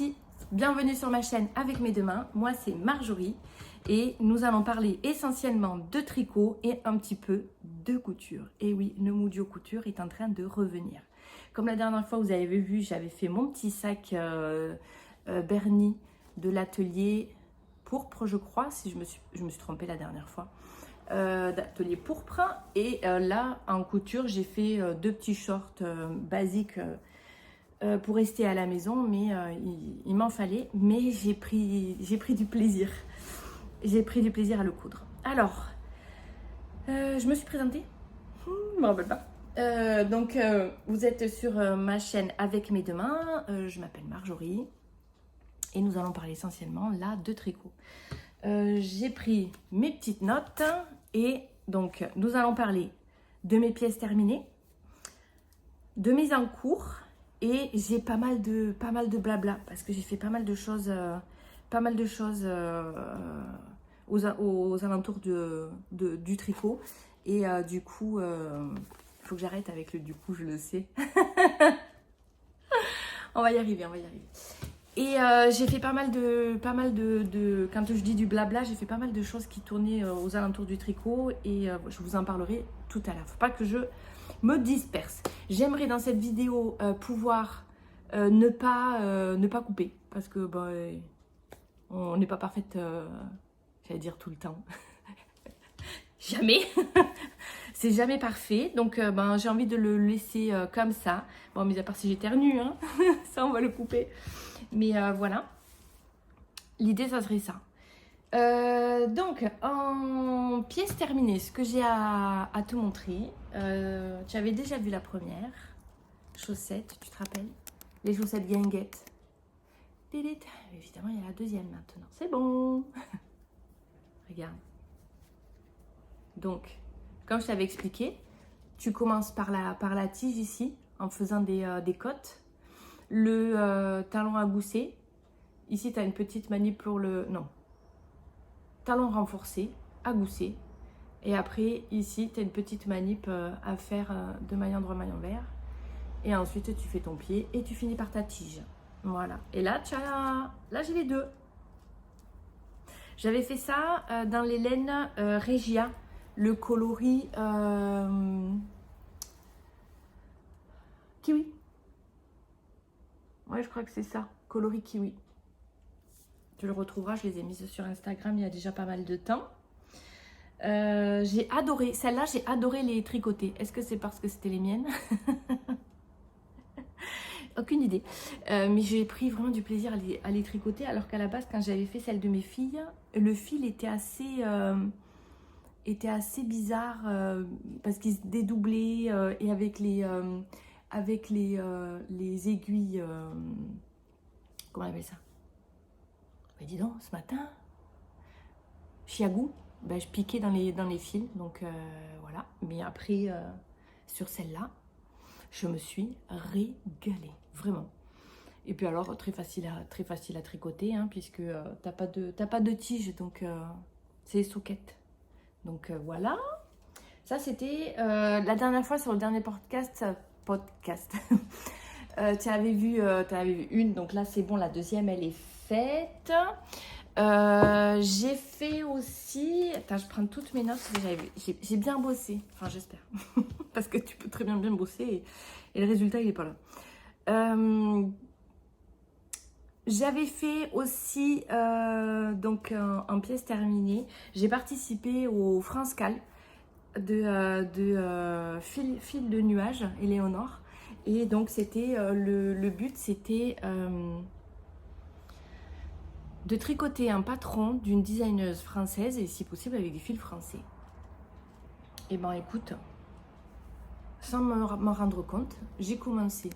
parti, bienvenue sur ma chaîne Avec mes deux mains, moi c'est Marjorie et nous allons parler essentiellement de tricot et un petit peu de couture. Et oui, le Moudio couture est en train de revenir. Comme la dernière fois vous avez vu, j'avais fait mon petit sac Bernie de l'atelier pourpre je crois, si je me suis trompée la dernière fois. D'atelier pourpre et là en couture j'ai fait deux petits shorts basiques pour rester à la maison, mais il m'en fallait, mais j'ai pris du plaisir. J'ai pris du plaisir à le coudre. Alors, je me suis présentée. Je me rappelle pas. Donc, vous êtes sur ma chaîne Avec mes deux mains. Je m'appelle Marjorie et nous allons parler essentiellement là de tricot. J'ai pris mes petites notes et donc nous allons parler de mes pièces terminées, de mise en cours. Et j'ai pas mal de blabla parce que j'ai fait pas mal de choses aux alentours du tricot. Et du coup, il faut que j'arrête avec le du coup, je le sais. On va y arriver. Et j'ai fait pas mal de, quand je dis du blabla, j'ai fait pas mal de choses qui tournaient aux alentours du tricot et je vous en parlerai tout à l'heure. Faut pas que je me disperse. J'aimerais dans cette vidéo pouvoir ne pas couper parce que on n'est pas parfaite, j'allais dire tout le temps. Jamais. C'est jamais parfait. Donc j'ai envie de le laisser comme ça. Bon, mais à part si j'éternue, hein, ça on va le couper. Mais voilà. L'idée, ça serait ça. Donc, en pièce terminée, ce que j'ai à te montrer, tu avais déjà vu la première chaussette, tu te rappelles? Les chaussettes guinguettes. Évidemment, il y a la deuxième maintenant. C'est bon. Regarde. Donc, comme je t'avais expliqué, tu commences par la tige ici, en faisant des côtes. Le talon à gousset. Ici, tu as une petite manip pour le... Non. Talon renforcé, à gousset. Et après, ici, tu as une petite manip à faire de maille en vert. Et ensuite, tu fais ton pied et tu finis par ta tige. Voilà. Et là, là j'ai les deux. J'avais fait ça dans les laines Regia. Le coloris kiwi. Ouais, je crois que c'est ça. Coloris kiwi. Tu le retrouveras, je les ai mises sur Instagram il y a déjà pas mal de temps. J'ai adoré, celle-là, j'ai adoré les tricoter. Est-ce que c'est parce que c'était les miennes? Aucune idée. Mais j'ai pris vraiment du plaisir à les tricoter, alors qu'à la base, quand j'avais fait celle de mes filles, le fil était assez bizarre parce qu'il se dédoublait et avec les aiguilles, comment on appelle ça? Mais dis donc, ce matin, chiagou, je piquais dans les fils, donc voilà. Mais après, sur celle-là, je me suis régalée, vraiment. Et puis alors, très facile à tricoter, hein, puisque t'as pas de tige, donc c'est les soquettes. Donc voilà. Ça, c'était la dernière fois sur le dernier podcast. Tu avais vu une, donc là, c'est bon, la deuxième, elle est faite. J'ai fait aussi... Attends, je prends toutes mes notes. J'ai bien bossé. Enfin, j'espère. Parce que tu peux très bien bosser et le résultat, il n'est pas là. J'avais fait aussi, donc en pièce terminée, j'ai participé au France Cal de fil de nuages, Éléonore. Et donc, c'était le but, c'était... de tricoter un patron d'une designeuse française et si possible avec des fils français. Et ben écoute, sans m'en rendre compte, j'ai commencé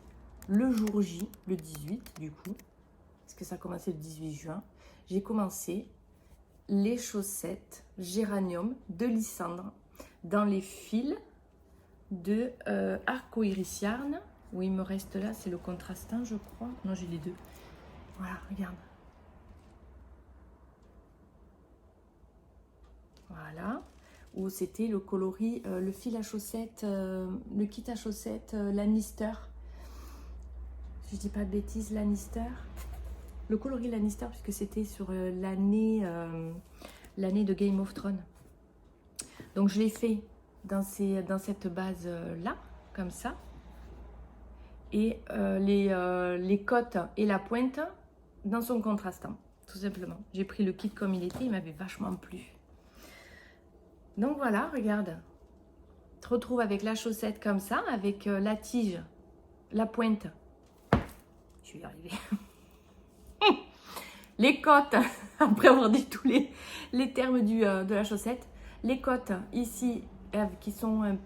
le jour J, le 18 du coup, parce que ça a commencé le 18 juin, j'ai commencé les chaussettes géranium de Lysandre dans les fils de Arcoiris Yarn, où il me reste là, c'est le contrastant je crois, non j'ai les deux, voilà regarde. Voilà, où c'était le coloris, le fil à chaussettes, le kit à chaussettes Lannister. Si je dis pas de bêtises, Lannister. le coloris Lannister, puisque c'était sur l'année de Game of Thrones. Donc je l'ai fait dans cette base-là, comme ça. Et les côtes et la pointe dans son contrastant, tout simplement. J'ai pris le kit comme il était, il m'avait vachement plu. Donc voilà, regarde. Tu te retrouves avec la chaussette comme ça, avec la tige, la pointe. Je vais y arriver. Les côtes, après avoir dit tous les termes de la chaussette. Les côtes ici qui sont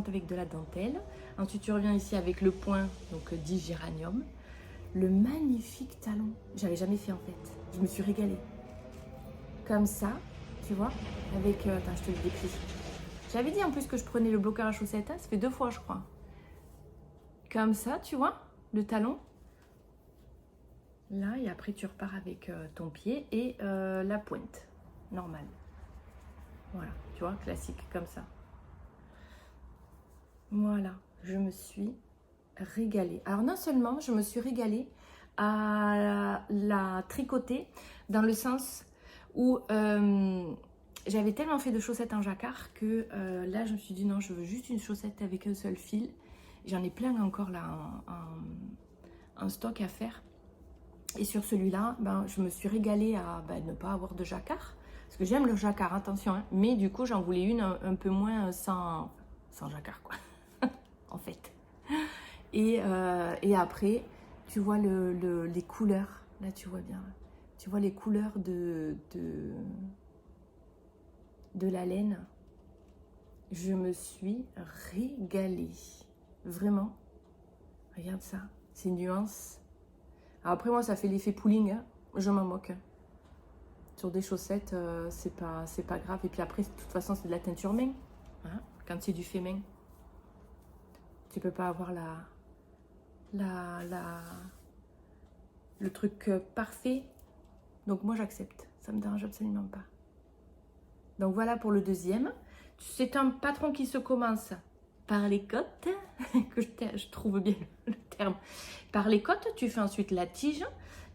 avec de la dentelle. Ensuite, tu reviens ici avec le point, donc dit géranium. Le magnifique talon. J'avais jamais fait en fait. Je me suis régalée. Comme ça, tu vois, avec... attends, je te le déplie. J'avais dit en plus que je prenais le bloqueur à chaussettes. Hein, ça fait 2 fois, je crois. Comme ça, tu vois, le talon. Là, et après, tu repars avec ton pied et la pointe. Normale. Voilà, tu vois, classique comme ça. Voilà, je me suis régalée. Alors non seulement je me suis régalée à la tricoter dans le sens où j'avais tellement fait de chaussettes en jacquard que là je me suis dit non, je veux juste une chaussette avec un seul fil. J'en ai plein encore là en stock à faire. Et sur celui-là, ben, je me suis régalée à ne pas avoir de jacquard. Parce que j'aime le jacquard, attention. Hein, mais du coup, j'en voulais une un peu moins sans jacquard, quoi. En fait. Et après, tu vois les couleurs. Là, tu vois bien. Tu vois les couleurs de la laine. Je me suis régalée. Vraiment. Regarde ça. Ces nuances. Alors après, moi, ça fait l'effet pooling. Hein. Je m'en moque. Sur des chaussettes, c'est pas grave. Et puis après, de toute façon, c'est de la teinture main. Hein, quand c'est du fait main. Tu peux pas avoir le truc parfait. Donc moi, j'accepte. Ça me dérange absolument pas. Donc voilà pour le deuxième. C'est un patron qui se commence par les côtes. Que je trouve bien le terme. Par les côtes, tu fais ensuite la tige.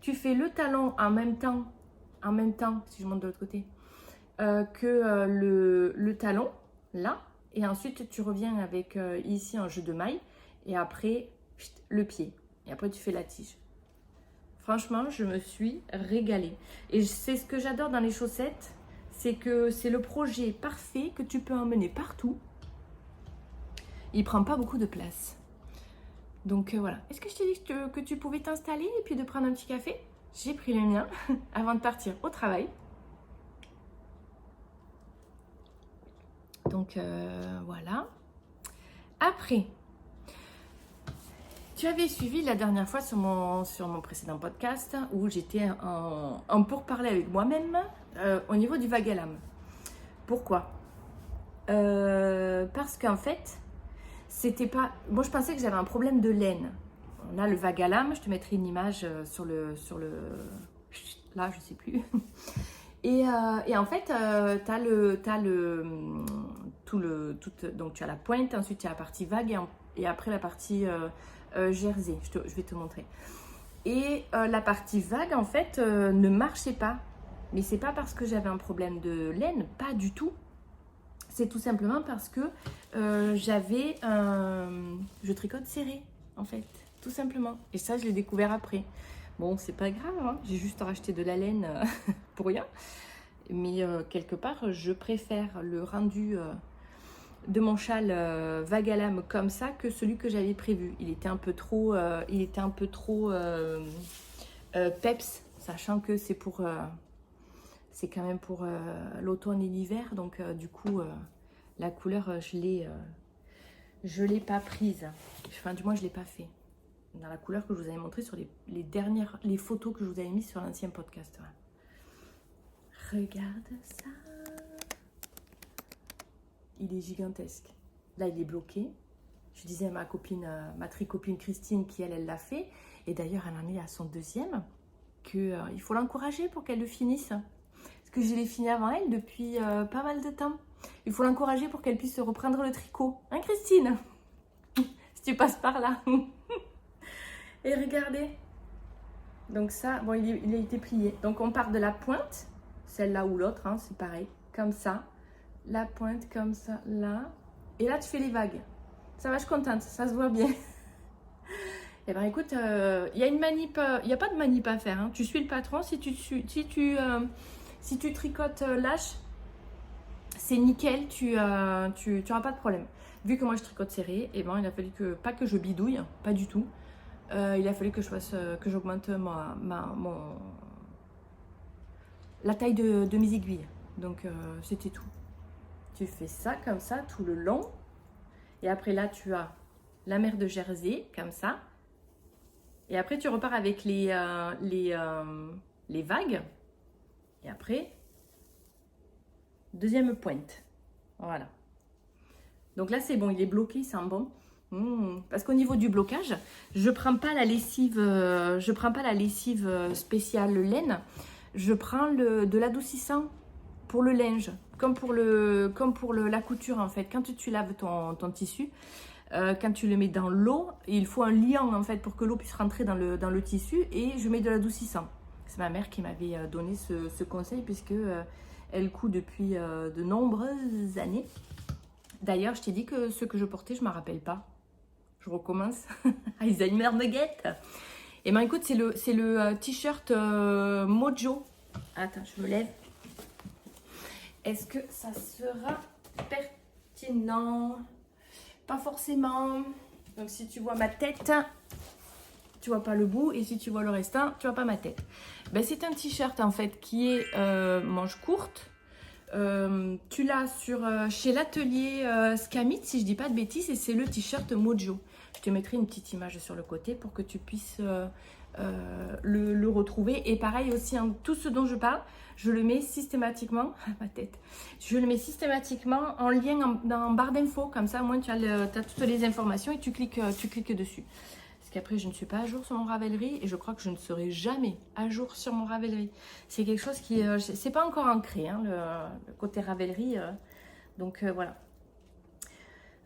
Tu fais le talon en même temps, si je monte de l'autre côté, que le talon, là. Et ensuite, tu reviens avec ici un jeu de maille. Et après, le pied. Et après, tu fais la tige. Franchement, je me suis régalée. Et c'est ce que j'adore dans les chaussettes. C'est que c'est le projet parfait que tu peux emmener partout. Il ne prend pas beaucoup de place. Donc voilà. Est-ce que je t'ai dit que tu pouvais t'installer et puis de prendre un petit café? J'ai pris le mien avant de partir au travail. Donc voilà. Après, tu avais suivi la dernière fois sur mon précédent podcast où j'étais en pourparler avec moi-même au niveau du vague à lame. Pourquoi? Parce qu'en fait, c'était pas... Moi, je pensais que j'avais un problème de laine. On a le vague à lame, je te mettrai une image sur le... Là, je sais plus. Et en fait, donc tu as la pointe, ensuite tu as la partie vague et après la partie jersey. Je vais te montrer. Et la partie vague, en fait, ne marchait pas. Mais c'est pas parce que j'avais un problème de laine, pas du tout. C'est tout simplement parce que je tricote serré, en fait, tout simplement. Et ça, je l'ai découvert après. Bon, c'est pas grave, hein, j'ai juste racheté de la laine pour rien. Mais quelque part, je préfère le rendu de mon châle vague à lame comme ça que celui que j'avais prévu. Il était un peu trop, peps, sachant que c'est quand même pour l'automne et l'hiver. Donc du coup, la couleur, je l'ai pas prise. Enfin, du moins, je l'ai pas fait. Dans la couleur que je vous avais montré sur les photos que je vous avais mises sur l'ancien podcast. Voilà. Regarde ça. Il est gigantesque. Là, il est bloqué. Je disais à ma copine, ma tricopine Christine, qui elle l'a fait. Et d'ailleurs, elle en est à son deuxième. Il faut l'encourager pour qu'elle le finisse. Parce que je l'ai fini avant elle depuis pas mal de temps. Il faut l'encourager pour qu'elle puisse reprendre le tricot. Hein, Christine? Si tu passes par là. Et regardez. Donc ça, bon, il a été plié. Donc on part de la pointe, celle-là ou l'autre, hein, c'est pareil, comme ça. La pointe comme ça, là. Et là, tu fais les vagues. Ça va, je suis contente, ça se voit bien. Eh ben écoute, il y a une manip, il n'y a pas de manip à faire. Hein. Tu suis le patron, si tu tricotes lâche, c'est nickel, tu n'auras pas de problème. Vu que moi je tricote serré, eh ben, il a fallu que, pas que je bidouille, pas du tout. Il a fallu que je fasse, que j'augmente la taille de mes aiguilles. Donc c'était tout. Tu fais ça comme ça tout le long. Et après là, tu as la mer de Jersey, comme ça. Et après, tu repars avec les vagues. Et après, deuxième pointe. Voilà. Donc là, c'est bon, il est bloqué, il sent bon. Parce qu'au niveau du blocage, je prends pas la lessive, spéciale laine. Je prends de l'adoucissant pour le linge, comme pour la couture en fait. Quand tu laves ton tissu, quand tu le mets dans l'eau, il faut un liant en fait pour que l'eau puisse rentrer dans le tissu, et je mets de l'adoucissant. C'est ma mère qui m'avait donné ce conseil, puisque elle coud depuis de nombreuses années. D'ailleurs, je t'ai dit que ce que je portais, je ne m'en rappelle pas. Je recommence. Alzheimer me guette. Et ben écoute, c'est le t-shirt Mojo. Attends, je me lève. Est-ce que ça sera pertinent? Pas forcément. Donc si tu vois ma tête, tu vois pas le bout, et si tu vois le restant, tu vois pas ma tête. Ben, c'est un t-shirt en fait qui est manche courte. Tu l'as chez l'atelier Scamit, si je dis pas de bêtises, et c'est le t-shirt Mojo. Je te mettrai une petite image sur le côté pour que tu puisses le retrouver. Et pareil aussi, hein, tout ce dont je parle, je le mets systématiquement, ma tête, je le mets systématiquement en lien en barre d'infos, comme ça au moins tu as toutes les informations et tu cliques dessus. Parce qu'après, je ne suis pas à jour sur mon Ravelry, et je crois que je ne serai jamais à jour sur mon Ravelry. C'est quelque chose qui, c'est pas encore ancré, hein, le côté Ravelry. Donc voilà.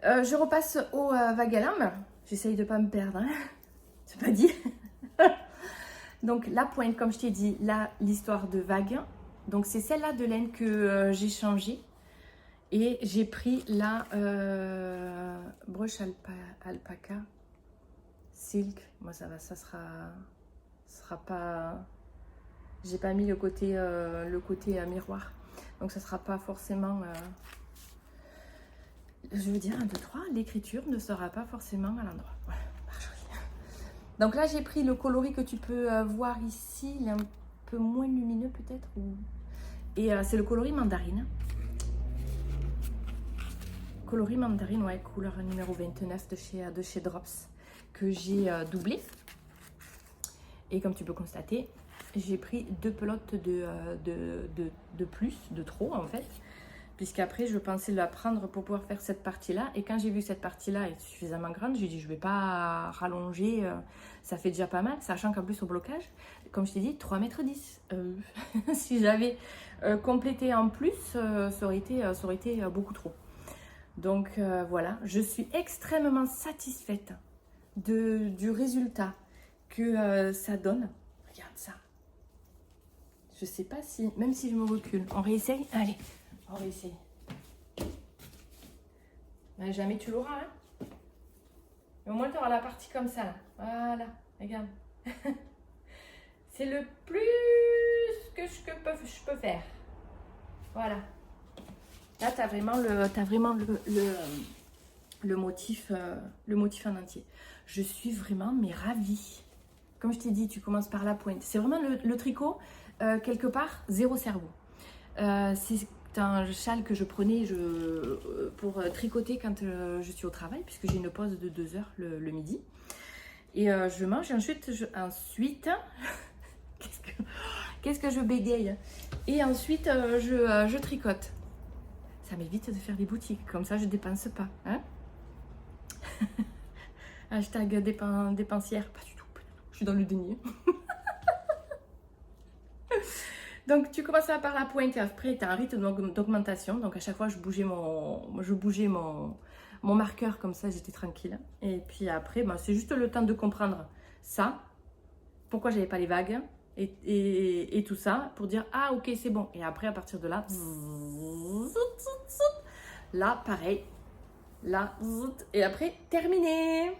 Je repasse au vague à lame. J'essaye de ne pas me perdre, hein. C'est pas dit. Donc la pointe, comme je t'ai dit, là, l'histoire de vague. Donc c'est celle-là de laine que j'ai changée. Et j'ai pris la broche alpaca silk. Moi ça va, ça sera pas. J'ai pas mis le côté miroir. Donc ça sera pas forcément. Je veux dire 1, 2, 3, l'écriture ne sera pas forcément à l'endroit. Voilà. Donc là, j'ai pris le coloris que tu peux voir ici. Il est un peu moins lumineux peut-être. Et c'est le coloris mandarine. Coloris mandarine, ouais, couleur numéro 29 de chez Drops, que j'ai doublé. Et comme tu peux constater, j'ai pris 2 pelotes de plus, de trop en fait. Puisqu'après, je pensais la prendre pour pouvoir faire cette partie-là. Et quand j'ai vu cette partie-là est suffisamment grande, j'ai dit, je ne vais pas rallonger. Ça fait déjà pas mal, sachant qu'en plus, au blocage, comme je t'ai dit, 3,10 m. Si j'avais complété en plus, ça aurait été beaucoup trop. Donc voilà, je suis extrêmement satisfaite du résultat que ça donne. Regarde ça. Je ne sais pas si, même si je me recule, on réessaye. Allez. On va essayer. Ben, jamais tu l'auras, hein. Mais au moins tu auras la partie comme ça, là. Voilà, regarde. C'est le plus que je peux faire. Voilà. Là, tu as vraiment le motif en entier. Je suis vraiment ravie. Comme je t'ai dit, tu commences par la pointe. C'est vraiment le tricot, quelque part, zéro cerveau. C'est un châle que je prenais pour tricoter quand je suis au travail, puisque j'ai une pause de 2 heures le midi. Et je mange, et ensuite qu'est-ce que je bégaye. Et ensuite, je tricote. Ça m'évite de faire des boutiques, comme ça je dépense pas. Hein. Hashtag dépensière, pas du tout. Je suis dans le déni. Donc tu commences par la pointe, et après tu as un rythme d'augmentation. Donc à chaque fois je bougeais mon marqueur, comme ça j'étais tranquille. Et puis après, ben, c'est juste le temps de comprendre ça. pourquoi j'avais pas les vagues et tout ça, pour dire ah ok c'est bon. Et après à partir de là, là pareil, là, et après terminé.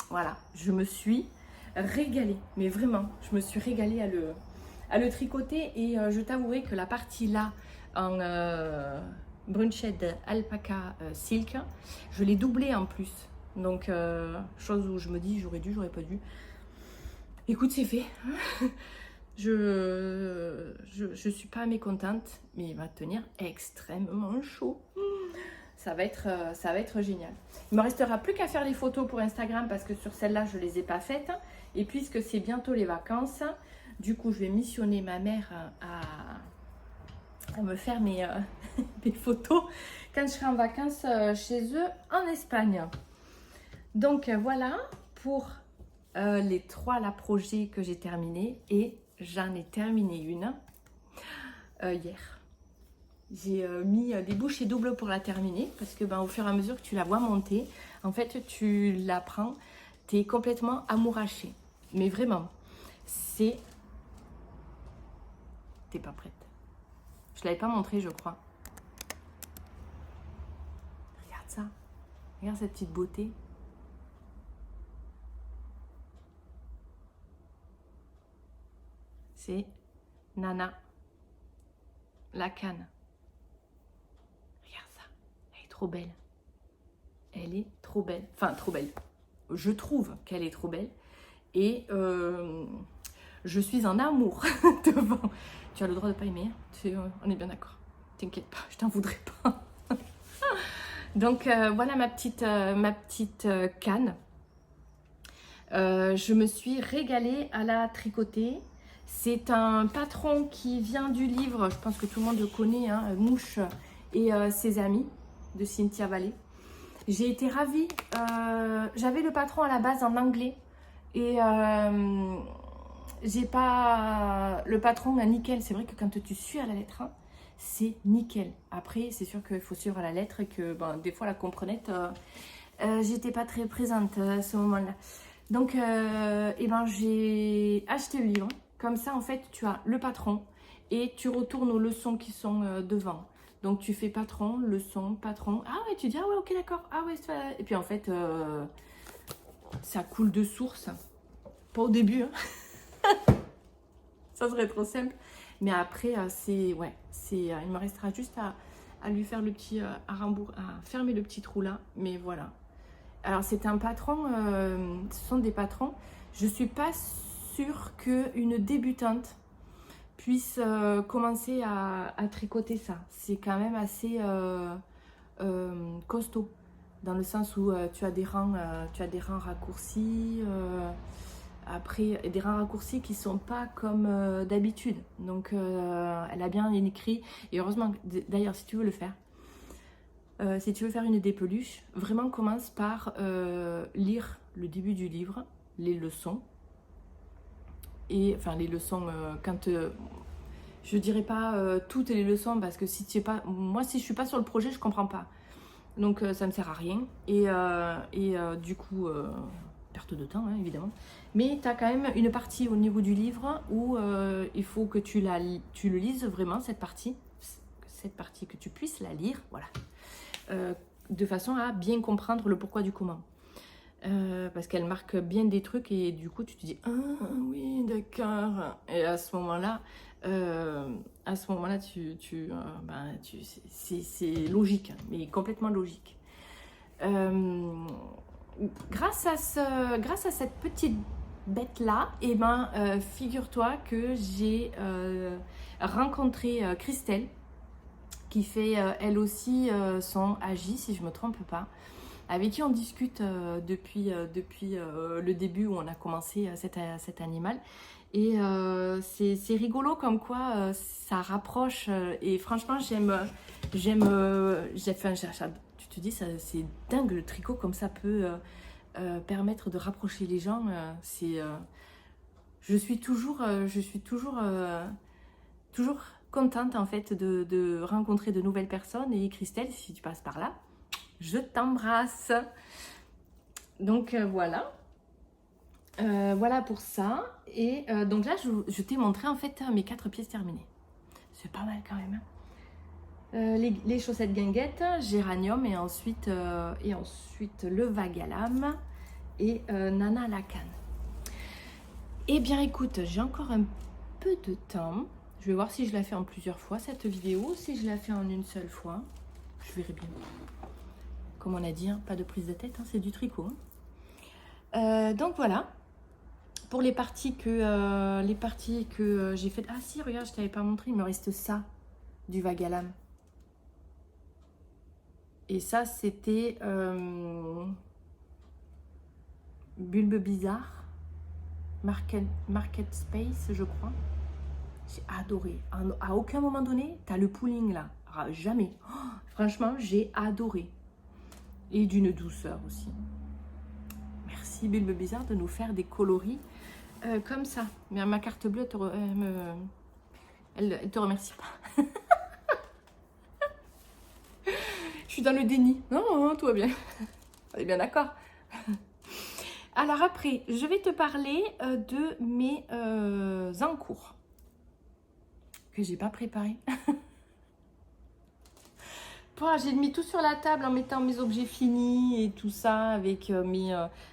Voilà, je me suis régalée, mais vraiment, je me suis régalée à le tricoter et je t'avouerai que la partie là en brunched alpaca silk, je l'ai doublée en plus. Donc, chose où je me dis j'aurais dû, j'aurais pas dû. Écoute, c'est fait. Je suis pas mécontente, mais il va tenir extrêmement chaud. Ça va être génial. Il me restera plus qu'à faire les photos pour Instagram parce que sur celle-là, je ne les ai pas faites. Et puisque c'est bientôt les vacances, du coup, je vais missionner ma mère à me faire mes photos quand je serai en vacances chez eux en Espagne. Donc voilà pour les 3 là, projets que j'ai terminés. Et j'en ai terminé une hier. J'ai mis des bouchées doubles pour la terminer parce que au fur et à mesure que tu la vois monter, en fait tu la prends, tu es complètement amouraché. Mais vraiment, c'est... T'es pas prête. Je l'avais pas montré je crois. Regarde ça. Regarde cette petite beauté. C'est Nana. La canne. Trop belle. Elle est trop belle. Enfin, trop belle. Je trouve qu'elle est trop belle. Et je suis en amour devant. Tu as le droit de pas aimer. On est bien d'accord. T'inquiète pas, je t'en voudrais pas. Donc, voilà ma petite canne. Je me suis régalée à la tricoter. C'est un patron qui vient du livre, je pense que tout le monde le connaît, hein, Mouche et ses amis, de Cynthia Vallée. J'ai été ravie. J'avais le patron à la base en anglais et j'ai pas le patron à nickel. C'est vrai que quand tu suis à la lettre, hein, c'est nickel. Après, c'est sûr qu'il faut suivre à la lettre et que des fois la comprenette, j'étais pas très présente à ce moment-là. Donc, j'ai acheté le livre. Comme ça, en fait, tu as le patron et tu retournes aux leçons qui sont devant. Donc, tu fais patron, leçon, patron. Ah ouais, tu dis, ah ouais, ok, d'accord. Ah ouais, ça... Et puis, en fait, ça coule de source. Pas au début, hein. Ça serait trop simple. Mais après, il me restera juste à lui faire le petit, à fermer le petit trou là. Mais voilà. Alors, c'est un patron, ce sont des patrons. Je ne suis pas sûre qu'une débutante puisse commencer à tricoter ça. C'est quand même assez costaud, dans le sens où tu as des rangs raccourcis, après des rangs raccourcis qui ne sont pas comme d'habitude. Donc, elle a bien écrit, et heureusement, d'ailleurs, si tu veux le faire, si tu veux faire une dépeluche, vraiment commence par lire le début du livre, les leçons. Et enfin les leçons, je dirais pas toutes les leçons parce que si tu es pas, moi si je suis pas sur le projet, je comprends pas. Donc ça ne sert à rien. Et du coup, perte de temps, hein, évidemment. Mais tu as quand même une partie au niveau du livre où il faut que tu le lises vraiment, cette partie, que tu puisses la lire, voilà. De façon à bien comprendre le pourquoi du comment. Parce qu'elle marque bien des trucs et du coup tu te dis ah oui d'accord, et à ce moment-là c'est logique, mais complètement logique. Grâce à cette petite bête là, figure-toi que j'ai rencontré Christelle qui fait elle aussi son AJ, si je me trompe pas, avec qui on discute depuis le début où on a commencé cet animal. Et c'est rigolo comme quoi ça rapproche. Et franchement, tu te dis, c'est dingue le tricot comme ça peut permettre de rapprocher les gens. Je suis toujours contente en fait de rencontrer de nouvelles personnes. Et Christelle, si tu passes par là, je t'embrasse. Donc voilà. Voilà pour ça. Et donc là, je t'ai montré en fait mes 4 pièces terminées. C'est pas mal quand même. Hein. Les chaussettes guinguettes, géranium et ensuite le vague à lame et Nana à la canne. Eh bien écoute, j'ai encore un peu de temps. Je vais voir si je la fais en plusieurs fois cette vidéo, si je la fais en une seule fois. Je verrai bien. Comme on a dit, hein, pas de prise de tête, hein, c'est du tricot. Hein. Donc voilà. Pour les parties que j'ai faites. Ah si, regarde, je t'avais pas montré, il me reste ça du vague à lame. Et ça, c'était Bulbe Bizarre, Market Space, je crois. J'ai adoré. À aucun moment donné, tu as le pooling là. Jamais. Oh, franchement, j'ai adoré. Et d'une douceur aussi. Merci Bulbe Bizarre de nous faire des coloris comme ça. Mais ma carte bleue, elle te remercie pas. Je suis dans le déni. Non, tout va bien. On est bien d'accord. Alors après, je vais te parler de mes encours que j'ai pas préparé. J'ai mis tout sur la table en mettant mes objets finis et tout ça avec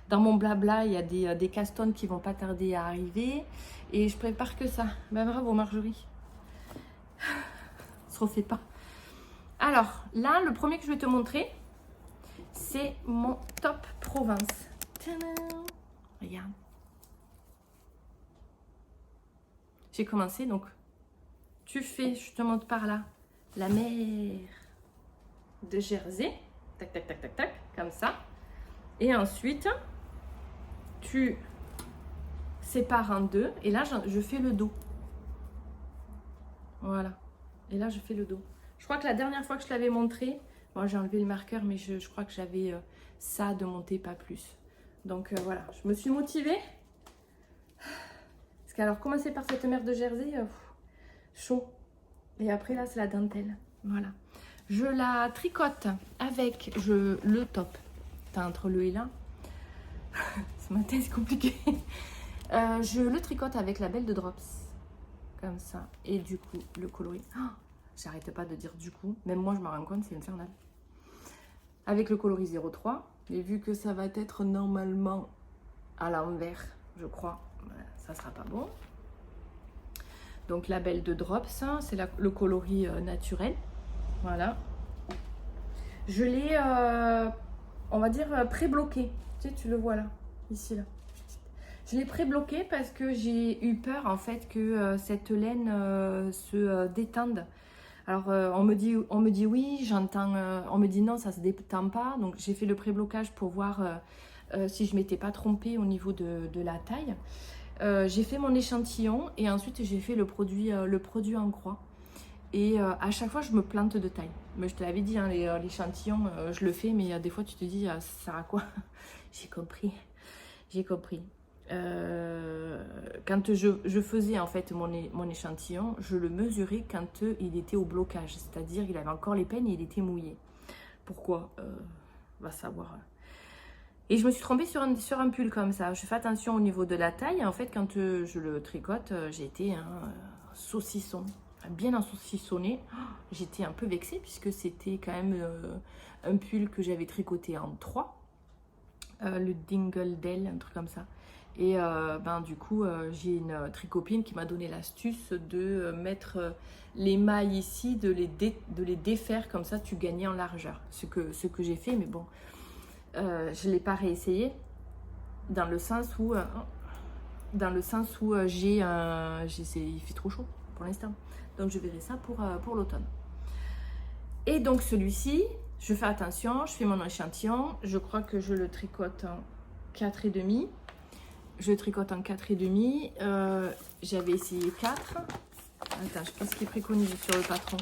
dans mon blabla, il y a des castones qui vont pas tarder à arriver et je prépare que ça. Ben bravo Marjorie. Ça se refait pas. Alors là, le premier que je vais te montrer, c'est mon top Provence. Tadam! Regarde. J'ai commencé donc. Tu fais, je te montre par là, la mer de Jersey. Tac, tac, tac, tac, tac, comme ça. Et ensuite, tu sépares en deux. Et là, je fais le dos. Voilà. Et là, je fais le dos. Je crois que la dernière fois que je l'avais montré, bon, j'ai enlevé le marqueur, mais je crois que j'avais ça de monter, pas plus. Donc voilà, je me suis motivée. Parce qu'alors, commencer par cette mer de Jersey, chaud. Et après, là, c'est la dentelle. Voilà. Je la tricote avec le top. T'as entre le et là. Ce matin, c'est compliqué. Je le tricote avec la belle de Drops. Comme ça. Et du coup, le coloris. Oh, j'arrête pas de dire du coup. Même moi, je me rends compte, c'est infernal. Avec le coloris 03. Mais vu que ça va être normalement à l'envers, je crois, ça sera pas bon. Donc la belle de Drops, c'est le coloris naturel. Voilà. Je l'ai, on va dire, pré-bloqué. Tu sais, tu le vois là, ici, là. Je l'ai pré-bloqué parce que j'ai eu peur, en fait, que cette laine se détende. Alors, on me dit oui, j'entends, on me dit non, ça se détend pas. Donc, j'ai fait le pré-blocage pour voir si je m'étais pas trompée au niveau de la taille. J'ai fait mon échantillon et ensuite, j'ai fait le produit en croix. Et à chaque fois, je me plante de taille. Mais je te l'avais dit, hein, l'échantillon, je le fais, mais des fois, tu te dis, ça sert à quoi? J'ai compris. J'ai compris. Quand je faisais en fait mon échantillon, je le mesurais quand il était au blocage. C'est-à-dire, il avait encore les peines et il était mouillé. Pourquoi? Va savoir. Et je me suis trompée sur un pull comme ça. Je fais attention au niveau de la taille. En fait, quand je le tricote, j'ai été saucisson. Bien saucissonné. J'étais un peu vexée puisque c'était quand même un pull que j'avais tricoté en 3. Le Dingle Dell, un truc comme ça. Et du coup, j'ai une tricopine qui m'a donné l'astuce de mettre les mailles ici, de les défaire comme ça, tu gagnais en largeur. Ce que j'ai fait, mais bon, je ne l'ai pas réessayé dans le sens où, il fait trop chaud pour l'instant. Donc, je verrai ça pour l'automne. Et donc, celui-ci, je fais attention, je fais mon échantillon. Je crois que je le tricote en 4,5. Je tricote en 4,5. J'avais essayé 4. Attends, qu'est-ce qu'il préconise sur le patron?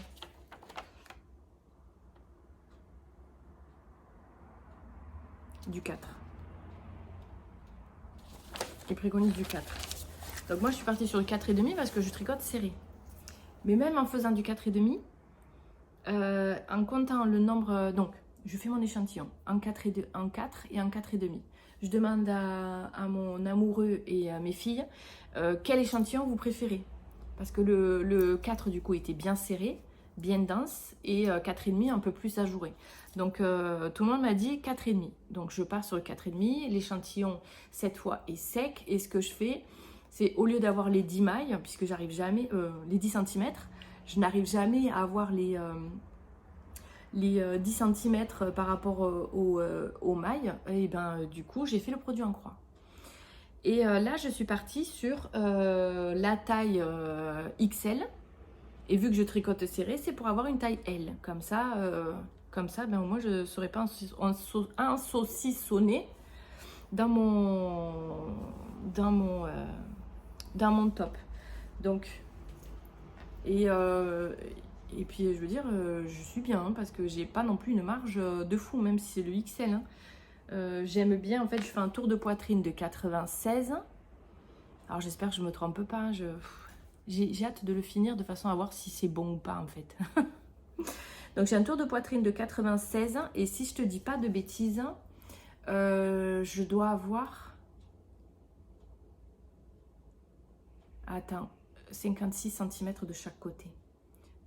Du 4. Il préconise du 4. Donc moi, je suis partie sur le 4,5 parce que je tricote serré. Mais même en faisant du 4,5, en comptant le nombre... donc, je fais mon échantillon en 4 et, en 4 et en 4,5. Je demande à mon amoureux et à mes filles quel échantillon vous préférez. Parce que le 4 du coup était bien serré, bien dense, et 4,5 un peu plus ajouré. Donc tout le monde m'a dit 4,5. Donc je pars sur le 4,5, l'échantillon cette fois est sec, et ce que je fais, c'est au lieu d'avoir les 10 mailles, puisque j'arrive jamais, les 10 cm, je n'arrive jamais à avoir les 10 cm par rapport aux mailles, et ben du coup j'ai fait le produit en croix. Et là je suis partie sur la taille XL, et vu que je tricote serré, c'est pour avoir une taille L. Comme ça ben, au moins je ne serai pas un saucissonné dans mon top. Donc, et puis je veux dire, je suis bien hein, parce que j'ai pas non plus une marge de fou, même si c'est le XL. Hein. J'aime bien, en fait, je fais un tour de poitrine de 96. Alors j'espère que je me trompe pas. J'ai hâte de le finir de façon à voir si c'est bon ou pas en fait. Donc j'ai un tour de poitrine de 96 et si je te dis pas de bêtises, je dois avoir... Attends, 56 cm de chaque côté.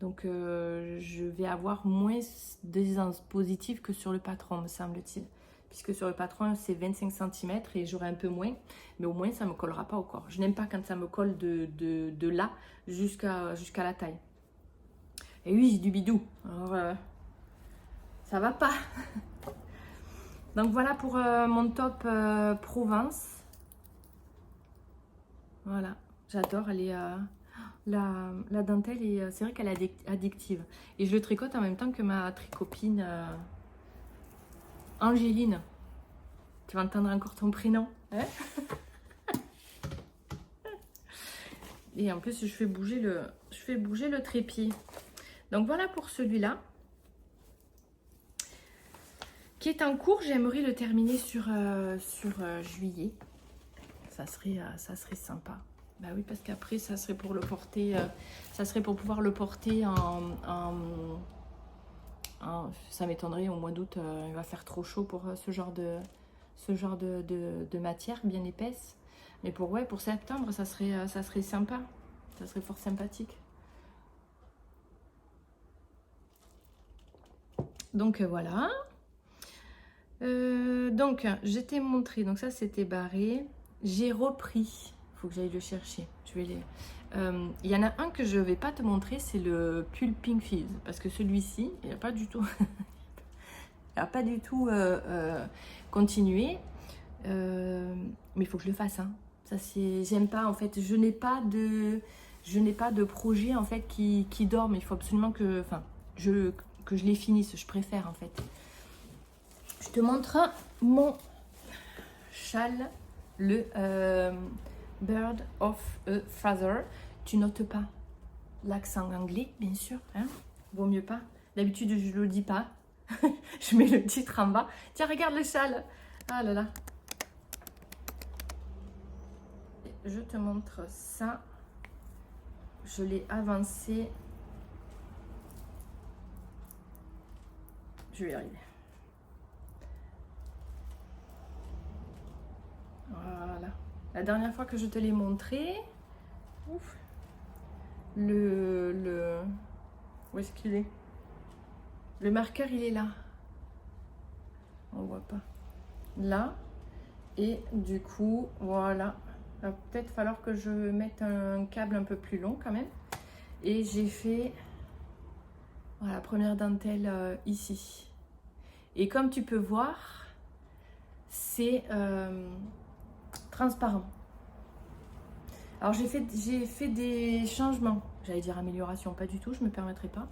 Donc je vais avoir moins d'aisance positive que sur le patron, me semble-t-il. Puisque sur le patron, c'est 25 cm et j'aurai un peu moins. Mais au moins, ça ne me collera pas au corps. Je n'aime pas quand ça me colle de là jusqu'à la taille. Et oui, j'ai du bidou. Alors, ça va pas. Donc voilà pour mon top Provence. Voilà, j'adore. Elle est... La dentelle, c'est vrai qu'elle est addictive. Et je le tricote en même temps que ma tricopine Angéline. Tu vas entendre encore ton prénom. Hein. Et en plus, je fais bouger le trépied. Donc voilà pour celui-là. Qui est en cours. J'aimerais le terminer sur juillet. Ça serait sympa. Bah oui, parce qu'après, ça serait pour le porter, ça serait pour pouvoir le porter ça m'étonnerait au mois d'août, il va faire trop chaud pour ce genre de matière bien épaisse. Mais pour septembre, ça serait sympa. Ça serait fort sympathique. Donc voilà. Donc, je t'ai montré. Donc ça, c'était barré. J'ai repris. Faut que j'aille le chercher. Je vais les... Il y en a un que je vais pas te montrer, c'est le pull Pink Fizz. Parce que celui-ci, il n'a pas du tout... il n'a pas du tout continué. Mais il faut que je le fasse. Hein. Ça, c'est... J'aime pas, en fait. Je n'ai pas de projet, en fait, qui dorme. Il faut absolument que... Enfin, que je les finisse. Je préfère, en fait. Je te montre mon châle, le Bird of a Feather. Tu notes pas l'accent anglais, bien sûr. Hein, vaut mieux pas. D'habitude, je le dis pas. Je mets le titre en bas. Tiens, regarde le châle. Ah là là. Je te montre ça. Je l'ai avancé. Je vais y arriver. Voilà. La dernière fois que je te l'ai montré, ouf, où est-ce qu'il est? Le marqueur, il est là. On voit pas. Là. Et du coup, voilà. Il va peut-être falloir que je mette un câble un peu plus long quand même. Et j'ai fait voilà, la première dentelle ici. Et comme tu peux voir, c'est transparent. Alors j'ai fait des changements. J'allais dire amélioration, pas du tout, je me permettrai pas.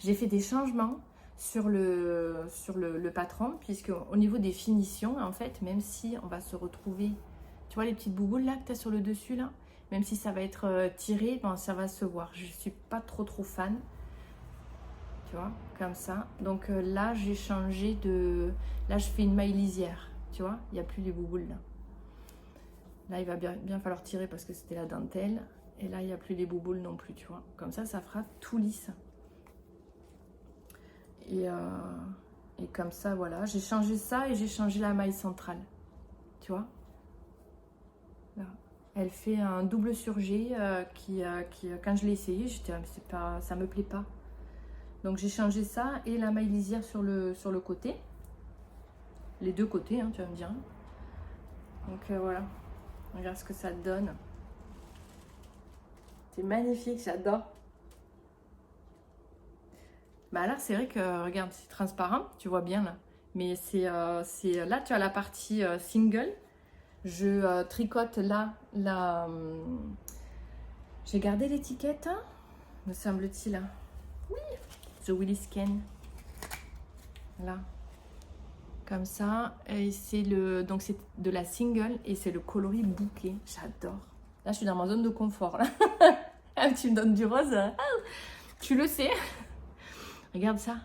J'ai fait des changements sur le patron, puisque au niveau des finitions, en fait, même si on va se retrouver, tu vois les petites bouboules là que tu as sur le dessus là, même si ça va être tiré, bon, ça va se voir. Je suis pas trop fan, tu vois, comme ça. Donc là, j'ai changé de... Là, je fais une maille lisière, tu vois, il n'y a plus les bouboules là. Là, il va bien falloir tirer parce que c'était la dentelle. Et là, il n'y a plus les bouboules non plus, tu vois. Comme ça, ça fera tout lisse. Et comme ça, voilà. J'ai changé ça et j'ai changé la maille centrale. Tu vois? Là. Elle fait un double surjet quand je l'ai essayé, j'étais c'est pas, ça me plaît pas. Donc j'ai changé ça et la maille lisière sur le côté. Les deux côtés, hein, tu vas me dire. Donc voilà. Regarde ce que ça donne. C'est magnifique, j'adore. Bah là, c'est vrai que, regarde, c'est transparent, tu vois bien là. Mais c'est là, tu as la partie single. Je tricote là, j'ai gardé l'étiquette, hein, me semble-t-il. Oui, The Willy Scan. Là, comme ça. Et c'est donc c'est de la single et c'est le coloris bouquet. J'adore. Là, je suis dans ma zone de confort. Là. Ah, tu me donnes du rose. Ah, tu le sais. Regarde ça.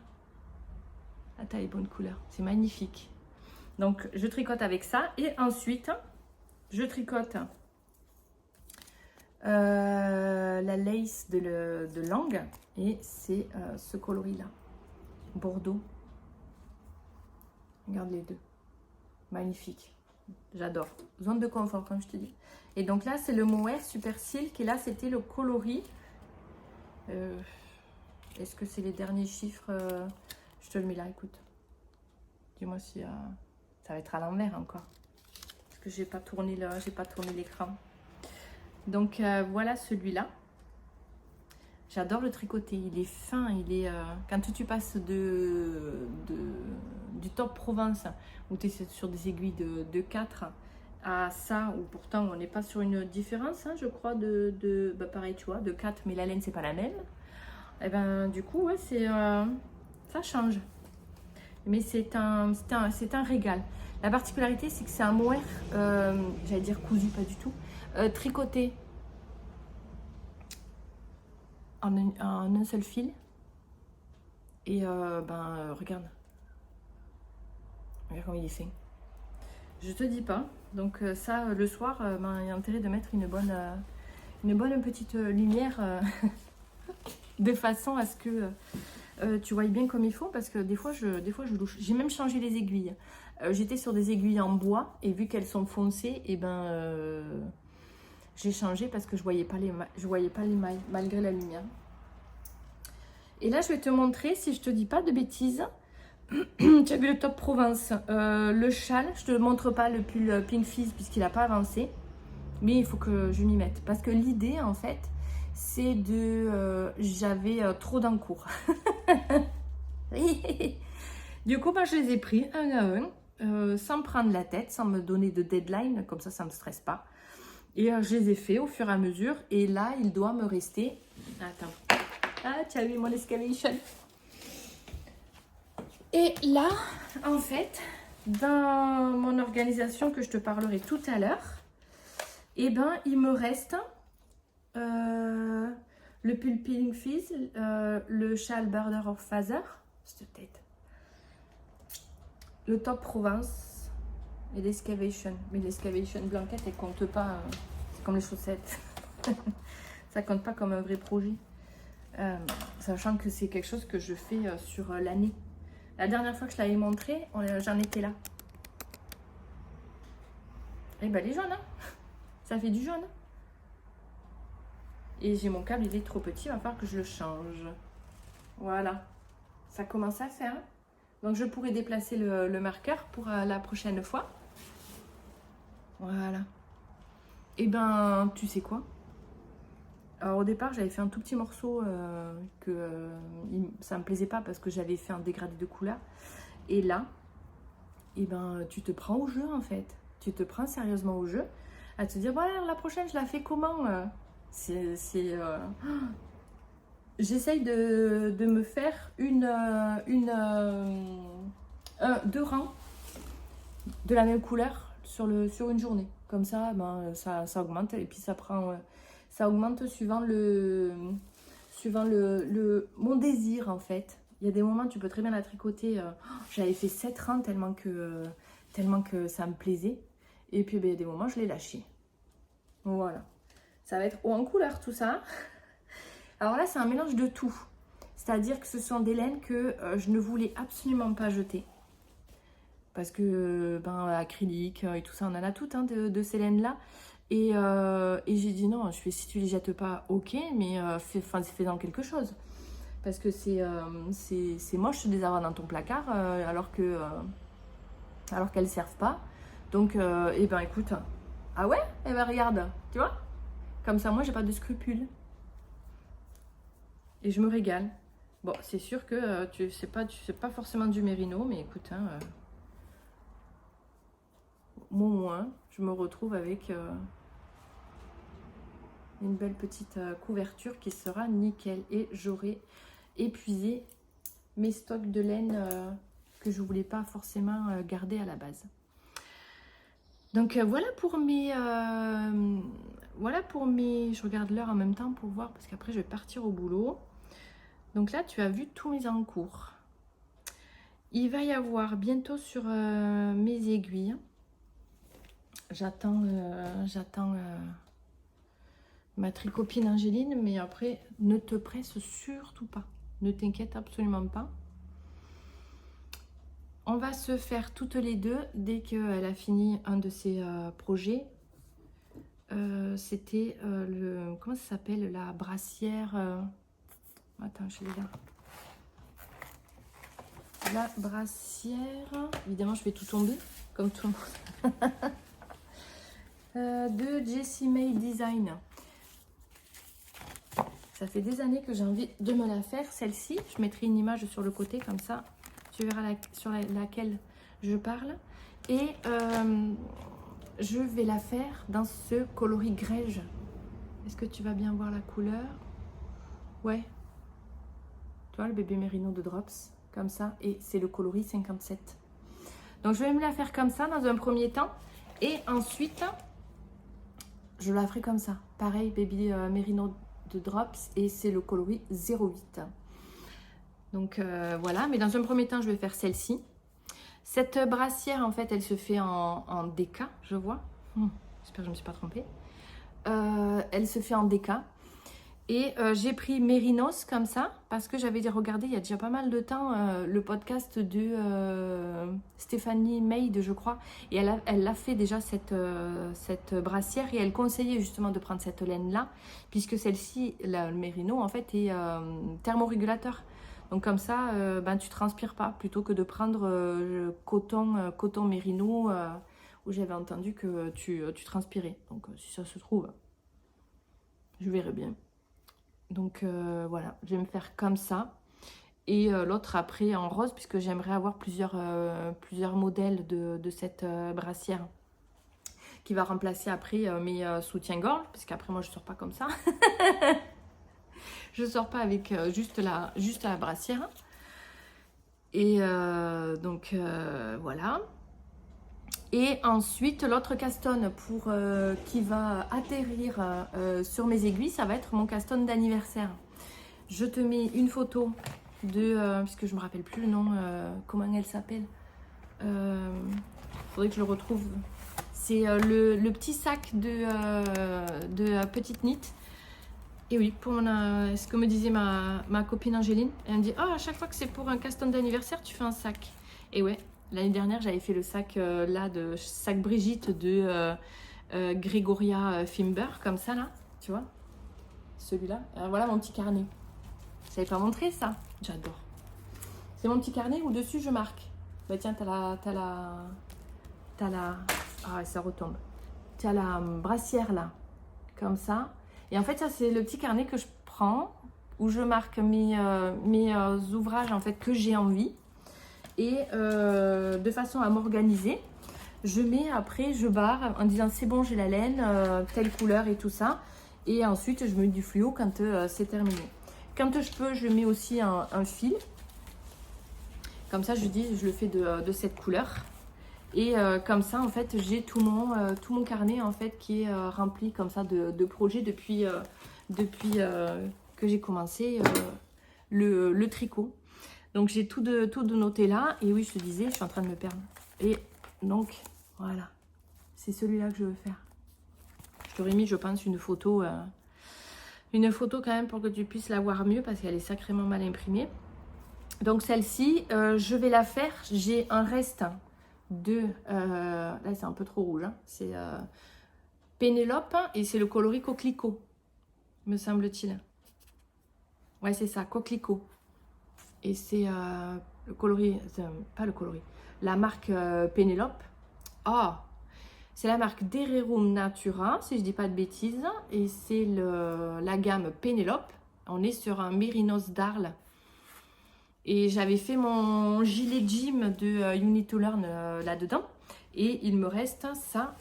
Ah, t'as les bonnes couleurs. C'est magnifique. Donc, je tricote avec ça. Et ensuite, je tricote la lace de Langue. Et c'est ce coloris-là. Bordeaux. Regarde les deux. Magnifique. J'adore. Zone de confort, comme je te dis. Et donc là, c'est le Mohair Super Silk. Et là, c'était le coloris. Est-ce que c'est les derniers chiffres? Je te le mets là, écoute. Dis-moi si ça va être à l'envers encore. Parce que j'ai pas tourné l'écran. Donc voilà celui-là. J'adore le tricoter. Il est fin. Il est quand tu passes du top Provence où tu es sur des aiguilles de 4 à ça, où pourtant on n'est pas sur une différence, hein, je crois, bah, pareil, tu vois, de 4, mais la laine c'est pas la même. Et ben du coup, ouais, ça change. Mais c'est un régal. La particularité, c'est que c'est un mohair, j'allais dire cousu, pas du tout, tricoté en un seul fil. Et regarde. Regarde comment il est fait. Je te dis pas. Donc ça, le soir, il y a intérêt de mettre une bonne petite lumière de façon à ce que tu vois bien comme il faut, parce que des fois je louche. J'ai même changé les aiguilles. J'étais sur des aiguilles en bois et vu qu'elles sont foncées, et j'ai changé parce que je voyais pas les mailles malgré la lumière. Et là je vais te montrer, si je te dis pas de bêtises, tu as vu le top Provence, le châle. Je te montre pas le pull Pink Fizz puisqu'il n'a pas avancé, mais il faut que je m'y mette parce que l'idée en fait c'est j'avais trop d'encours. Du coup, je les ai pris un à un, sans me prendre la tête, sans me donner de deadline, comme ça ne me stresse pas. Et je les ai fait au fur et à mesure. Et là, il doit me rester... Attends. Ah, tu as vu mon excavation. Et là, en fait, dans mon organisation que je te parlerai tout à l'heure, il me reste... le pull Pink Fizz, le châle Border of Feather, cette tête, le top Provence et l'excavation. Mais l'excavation blanquette, elle compte pas, c'est comme les chaussettes. Ça compte pas comme un vrai projet. Sachant que c'est quelque chose que je fais sur l'année. La dernière fois que je l'avais montré, j'en étais là. Et ben les jaunes, hein. Ça fait du jaune. Et j'ai mon câble, il est trop petit, il va falloir que je le change. Voilà, ça commence à faire. Donc je pourrais déplacer le marqueur pour la prochaine fois. Voilà. Et tu sais quoi? Alors au départ, j'avais fait un tout petit morceau ça me plaisait pas parce que j'avais fait un dégradé de couleur. Et là, tu te prends au jeu en fait. Tu te prends sérieusement au jeu. À te dire, voilà, la prochaine, je la fais comment J'essaye de me faire deux rangs de la même couleur sur une journée. Comme ça, ça augmente et puis ça augmente suivant mon désir en fait. Il y a des moments tu peux très bien la tricoter. J'avais fait 7 rangs tellement que ça me plaisait. Et puis il y a des moments je l'ai lâché. Voilà. Ça va être haut en couleur tout ça. Alors là, c'est un mélange de tout. C'est-à-dire que ce sont des laines que je ne voulais absolument pas jeter. Parce que, acrylique et tout ça, on en a toutes hein, de ces laines-là. Et j'ai dit non, je fais, si tu les jettes pas, ok, mais fais-en quelque chose. Parce que c'est moche de les avoir dans ton placard alors qu'elles servent pas. Donc, écoute, ah ouais, regarde, tu vois, comme ça, moi, j'ai pas de scrupules. Et je me régale. Bon, c'est sûr que tu sais pas forcément du mérino, mais écoute, hein, moi, au moins, je me retrouve avec une belle petite couverture qui sera nickel. Et j'aurai épuisé mes stocks de laine que je voulais pas forcément garder à la base. Donc voilà pour mes je regarde l'heure en même temps pour voir parce qu'après je vais partir au boulot. Donc là tu as vu tous mes encours. Il va y avoir bientôt sur mes aiguilles. J'attends ma tricopine Angéline, mais après ne te presse surtout pas. Ne t'inquiète absolument pas. On va se faire toutes les deux dès qu'elle a fini un de ses projets. C'était le... Comment ça s'appelle? La brassière... Attends, je l'ai là. La brassière... Évidemment, je fais tout tomber, comme tout le monde. De Jessie May Design. Ça fait des années que j'ai envie de me la faire. Celle-ci, je mettrai une image sur le côté, comme ça. Tu verras sur laquelle je parle. Et je vais la faire dans ce coloris grège. Est-ce que tu vas bien voir la couleur? Ouais. Tu vois, le bébé mérino de Drops, comme ça. Et c'est le coloris 57. Donc, je vais me la faire comme ça dans un premier temps. Et ensuite, je la ferai comme ça. Pareil, bébé mérino de Drops. Et c'est le coloris 08. Donc voilà, mais dans un premier temps, je vais faire celle-ci. Cette brassière, en fait, elle se fait en DK, je vois. J'espère que je ne me suis pas trompée. Elle se fait en DK. Et j'ai pris Mérinos comme ça, parce que j'avais regardé il y a déjà pas mal de temps le podcast de Stéphanie Meide, je crois. Et elle l'a fait déjà cette brassière et elle conseillait justement de prendre cette laine-là, puisque celle-ci, le Mérino, en fait, est thermorégulateur. Donc comme ça, tu transpires pas, plutôt que de prendre coton mérino, où j'avais entendu que tu transpirais. Donc si ça se trouve, je verrai bien. Donc voilà, je vais me faire comme ça. Et l'autre après en rose, puisque j'aimerais avoir plusieurs modèles de cette brassière, qui va remplacer après mes soutiens-gorge, parce qu'après moi je sors pas comme ça. Je sors pas avec juste la brassière. Et donc voilà. Et ensuite l'autre castonne qui va atterrir sur mes aiguilles, ça va être mon castonne d'anniversaire. Je te mets une photo de, puisque je me rappelle plus le nom, comment elle s'appelle. Faudrait que je le retrouve. C'est le petit sac de petite knit. Et oui, pour ce que me disait ma copine Angéline, elle me dit « Ah, à chaque fois que c'est pour un caston d'anniversaire, tu fais un sac. » Et ouais, l'année dernière, j'avais fait le sac de sac Brigitte de Gregoria Fimber, comme ça là, tu vois. Celui-là. Voilà mon petit carnet. Je t'avais pas montré ça. J'adore. C'est mon petit carnet où dessus je marque. Bah tiens, t'as la... Ah, ça retombe. T'as la brassière là, comme ça. Et en fait, ça, c'est le petit carnet que je prends, où je marque mes ouvrages en fait, que j'ai envie. Et de façon à m'organiser, je mets après, je barre en disant c'est bon, j'ai la laine, telle couleur et tout ça. Et ensuite, je mets du fluo quand c'est terminé. Quand je peux, je mets aussi un fil. Comme ça, je dis, je le fais de cette couleur. Et comme ça, en fait, j'ai tout mon carnet en fait qui est rempli comme ça de projets depuis que j'ai commencé le tricot. Donc j'ai tout de noté là. Et oui, je te disais, je suis en train de me perdre. Et donc voilà, c'est celui-là que je veux faire. Je t'aurais mis, je pense, une photo une photo quand même pour que tu puisses la voir mieux parce qu'elle est sacrément mal imprimée. Donc celle-ci, je vais la faire. J'ai un reste de... là c'est un peu trop rouge. Hein, c'est Pénélope et c'est le coloris coquelicot, me semble-t-il. Ouais, c'est ça, coquelicot. Et c'est le coloris... pas le coloris. La marque Pénélope. Oh, c'est la marque Dererum Natura, si je dis pas de bêtises. Et c'est la gamme Pénélope. On est sur un Mérinos d'Arles. Et j'avais fait mon gilet gym de You Need to Learn là-dedans. Et il me reste ça.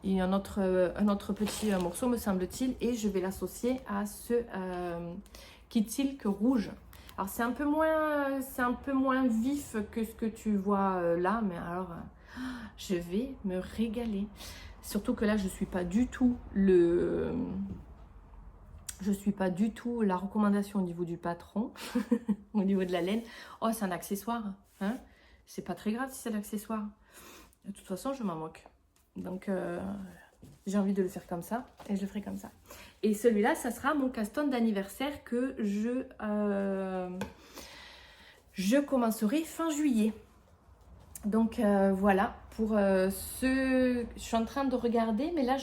Et un autre petit morceau, me semble-t-il. Et je vais l'associer à ce Kid Silk rouge. Alors c'est un peu moins vif que ce que tu vois là. Mais alors, je vais me régaler. Surtout que là, je suis pas du tout la recommandation au niveau du patron, au niveau de la laine. Oh, c'est un accessoire, hein? C'est pas très grave si c'est l'accessoire. De toute façon, je m'en moque. Donc, j'ai envie de le faire comme ça et je le ferai comme ça. Et celui-là, ça sera mon caston d'anniversaire que je commencerai fin juillet. Donc, voilà. Pour je suis en train de regarder, mais là,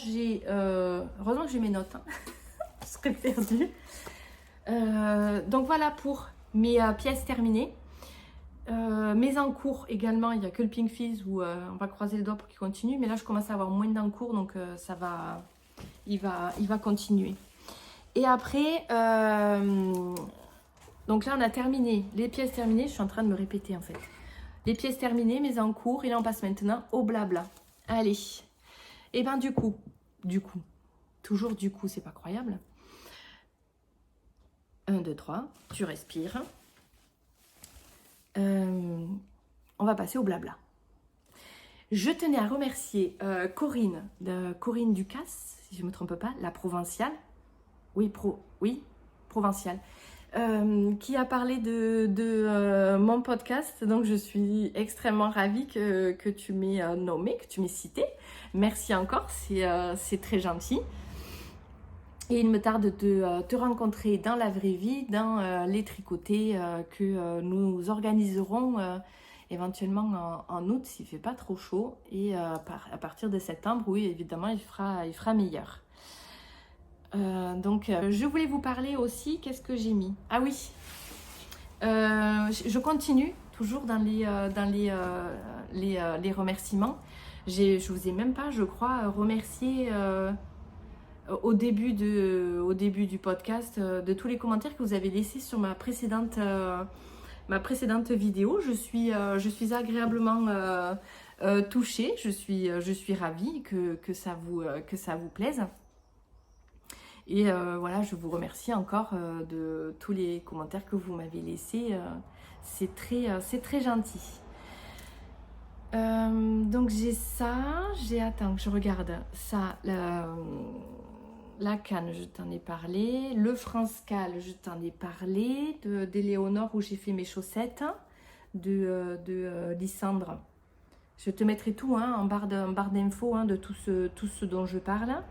heureusement que j'ai mes notes, hein. Je serais perdue. Donc voilà pour mes pièces terminées. Mes encours également, il n'y a que le Pink Fizz où on va croiser les doigts pour qu'il continue. Mais là, je commence à avoir moins d'encours, donc il va continuer. Et après, donc là, on a terminé les pièces terminées. Je suis en train de me répéter en fait. Les pièces terminées, mes encours, et là, on passe maintenant au blabla. Allez. Et ben du coup, toujours du coup, c'est pas croyable. 1, 2, 3, tu respires. On va passer au blabla. Je tenais à remercier Corinne Ducasse, si je ne me trompe pas, la provinciale. Oui, provinciale. Qui a parlé de mon podcast. Donc, je suis extrêmement ravie que tu m'aies nommé, que tu m'aies cité. Merci encore, c'est très gentil. Et il me tarde de te rencontrer dans la vraie vie, dans les tricotés que nous organiserons éventuellement en août s'il ne fait pas trop chaud. Et à partir de septembre, oui, évidemment, il fera meilleur. Donc, je voulais vous parler aussi, qu'est-ce que j'ai mis? Ah oui, je continue toujours dans les remerciements. Je vous ai même pas, je crois, remercié... au début du podcast, de tous les commentaires que vous avez laissés sur ma précédente vidéo. Je suis agréablement touchée. Je suis ravie que ça vous plaise. Et voilà, je vous remercie encore de tous les commentaires que vous m'avez laissés. C'est très gentil. Donc j'ai ça, attends que je regarde ça, la canne, je t'en ai parlé. Le France-Cal, je t'en ai parlé. D'Éléonore, où j'ai fait mes chaussettes. De Lysandre. Je te mettrai tout en barre d'infos de tout ce dont je parle.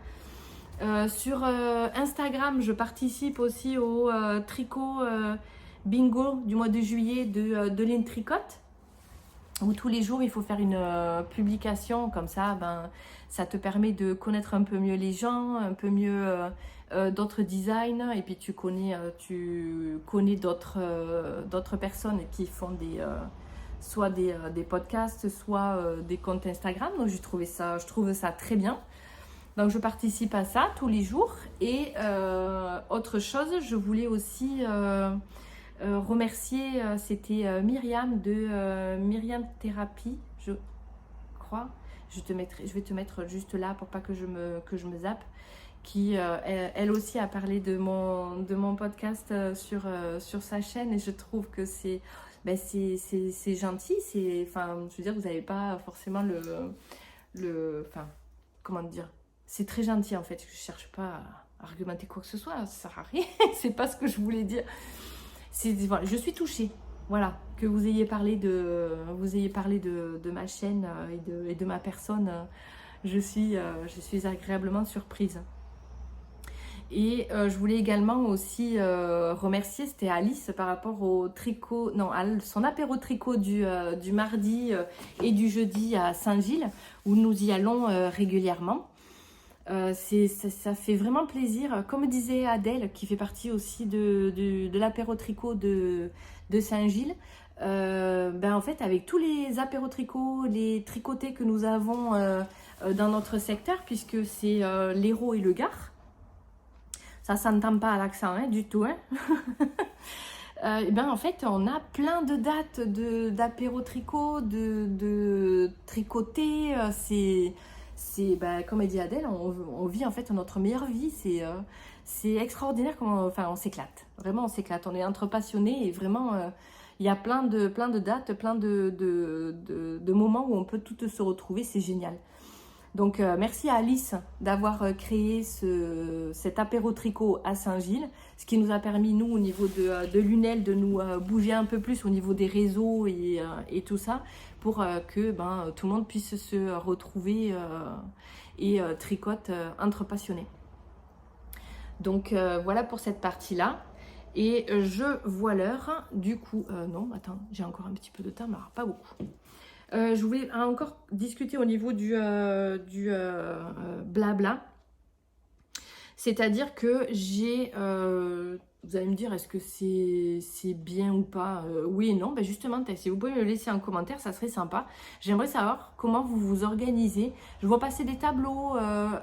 Sur Instagram, je participe aussi au tricot bingo du mois de juillet de Lynn Tricotte. Où tous les jours, il faut faire une publication. Comme ça, ça te permet de connaître un peu mieux les gens, un peu mieux d'autres designs. Et puis, tu connais d'autres personnes qui font soit des podcasts, soit des comptes Instagram. Donc, je trouve ça très bien. Donc, je participe à ça tous les jours. Et autre chose, je voulais aussi... remercier, c'était Myriam de Myriam Thérapie, je crois. Je vais te mettre juste là pour pas que je me zappe. Qui elle aussi a parlé de mon podcast sur sa chaîne, et je trouve que c'est gentil. Je veux dire, vous n'avez pas forcément comment dire. C'est très gentil en fait. Je cherche pas à argumenter quoi que ce soit, ça sert à rien. C'est pas ce que je voulais dire. Voilà, je suis touchée, voilà, que vous ayez parlé de ma chaîne et de ma personne. Je suis agréablement surprise. Et je voulais également aussi remercier, c'était Alice par rapport au tricot, non, à son apéro tricot du mardi et du jeudi à Saint-Gilles, où nous y allons régulièrement. Ça fait vraiment plaisir. Comme disait Adèle, qui fait partie aussi de l'apéro tricot de Saint-Gilles, en fait, avec tous les apéros tricot, les tricotés que nous avons dans notre secteur, puisque c'est l'Hérault et le Gard, ça s'entend pas à l'accent du tout. En fait, on a plein de dates d'apéro tricot, de tricoter. Comme a dit Adèle, on vit en fait notre meilleure vie. C'est extraordinaire comment, on s'éclate. Vraiment, on s'éclate. On est entre passionnés et vraiment, il y a plein de dates, plein de moments où on peut toutes se retrouver. C'est génial. Donc, merci à Alice d'avoir créé cet apéro tricot à Saint-Gilles, ce qui nous a permis, nous, au niveau de l'UNEL, de nous bouger un peu plus au niveau des réseaux et tout ça, pour que tout le monde puisse se retrouver et tricote entre passionnés. Donc, voilà pour cette partie-là. Et je vois l'heure. Du coup, non, attends, j'ai encore un petit peu de temps, mais alors pas beaucoup. Je voulais encore discuter au niveau du blabla. C'est-à-dire que j'ai... vous allez me dire, est-ce que c'est bien ou pas? Oui et non. Justement, si vous pouvez me laisser un commentaire, ça serait sympa. J'aimerais savoir comment vous vous organisez. Je vois passer des tableaux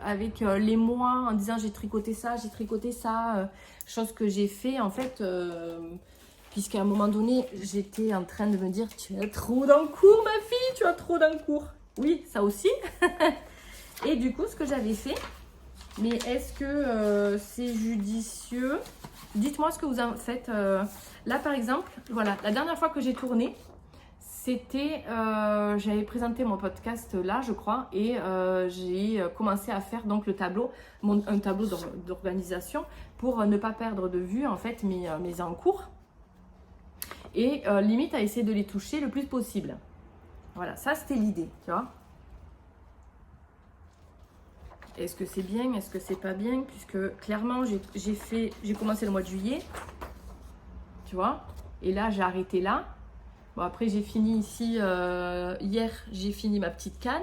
avec les mois en disant j'ai tricoté ça, chose que j'ai fait en fait... Puisqu'à un moment donné, j'étais en train de me dire, tu as trop d'un cours, ma fille, tu as trop d'un cours. Oui, ça aussi. Et du coup, ce que j'avais fait, mais est-ce que c'est judicieux? Dites-moi ce que vous en faites. Là, par exemple, voilà, la dernière fois que j'ai tourné, c'était, j'avais présenté mon podcast là, je crois, et j'ai commencé à faire donc le tableau, un tableau d'organisation pour ne pas perdre de vue en fait mes encours. Et limite à essayer de les toucher le plus possible. Voilà, ça c'était l'idée, tu vois. Est-ce que c'est bien, est-ce que c'est pas bien? Puisque clairement j'ai commencé le mois de juillet, tu vois. Et là j'ai arrêté là. Bon après j'ai fini ici, hier j'ai fini ma petite canne.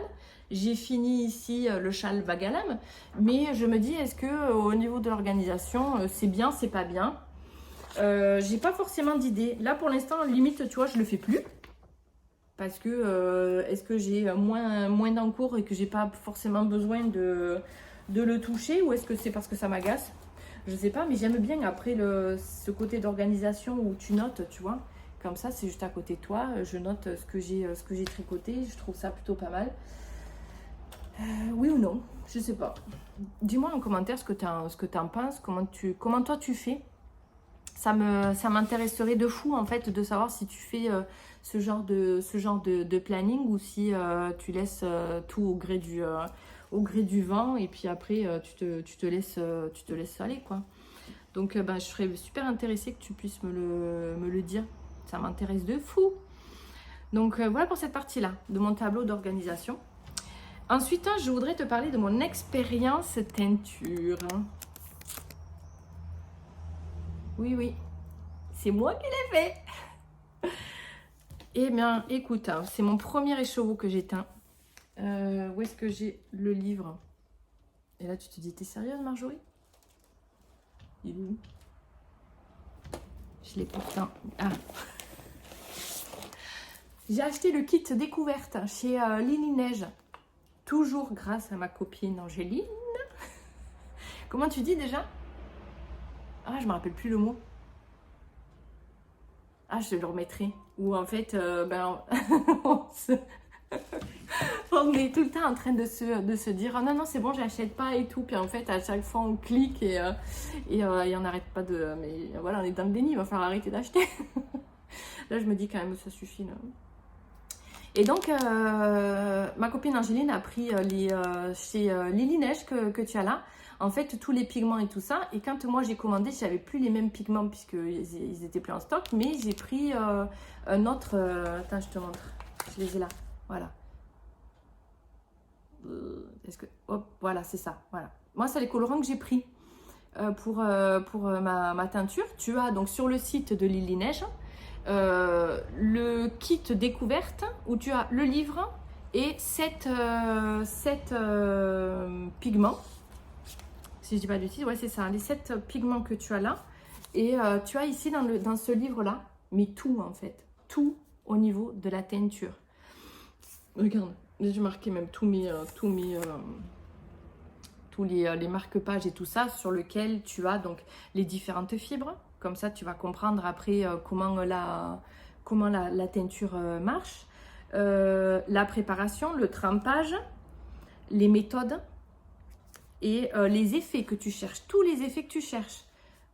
J'ai fini ici le châle vague à lame. Mais je me dis, est-ce que au niveau de l'organisation, c'est bien, c'est pas bien? J'ai pas forcément d'idée. Là pour l'instant, limite, tu vois, je le fais plus. Parce que est-ce que j'ai moins d'encours et que j'ai pas forcément besoin de le toucher, ou est-ce que c'est parce que ça m'agace? Je sais pas, mais j'aime bien après ce côté d'organisation où tu notes, tu vois. Comme ça, c'est juste à côté de toi. Je note ce que j'ai tricoté. Je trouve ça plutôt pas mal. Oui ou non? Je sais pas. Dis-moi en commentaire ce que t'en penses. Comment toi tu fais? Ça m'intéresserait de fou en fait de savoir si tu fais ce genre de planning, ou si tu laisses tout au gré du vent, et puis après tu te laisses aller quoi. Donc je serais super intéressée que tu puisses me le dire. Ça m'intéresse de fou. Donc voilà pour cette partie là de mon tableau d'organisation. Ensuite je voudrais te parler de mon expérience teinture. Oui, c'est moi qui l'ai fait. Eh bien, écoute, c'est mon premier écheveau que j'ai teint. Où est-ce que j'ai le livre? Et là, tu te dis, t'es sérieuse, Marjorie? Il est où? Je l'ai pourtant. Ah. J'ai acheté le kit découverte chez Lily Neige. Toujours grâce à ma copine Angéline. Comment tu dis déjà? Ah, je me rappelle plus le mot. Ah, je te le remettrai. Ou en fait, on est tout le temps en train de se dire oh non, c'est bon, j'achète pas et tout. Puis en fait, à chaque fois, on clique et on n'arrête pas de. Mais voilà, on est dans le déni, il va falloir arrêter d'acheter. Là, je me dis quand même, ça suffit. Là. Et donc, ma copine Angéline a pris chez Lily Neige que tu as là. En fait, tous les pigments et tout ça. Et quand moi j'ai commandé, j'avais plus les mêmes pigments puisqu'ils étaient plus en stock. Mais j'ai pris un autre. Attends, je te montre. Je les ai là. Voilà. Est-ce que. Hop, voilà, c'est ça. Voilà. Moi, c'est les colorants que j'ai pris. ma teinture. Tu as donc sur le site de Lily Neige le kit découverte où tu as le livre et 7 pigments. Si je dis pas du titre, ouais c'est ça, les 7 pigments que tu as là. Et tu as ici dans ce livre-là, mais tout en fait, tout au niveau de la teinture. Regarde, j'ai marqué même tous les marque-pages et tout ça sur lequel tu as donc les différentes fibres. Comme ça, tu vas comprendre après comment la teinture marche. La préparation, le trempage, les méthodes et les effets que tu cherches, tous les effets que tu cherches.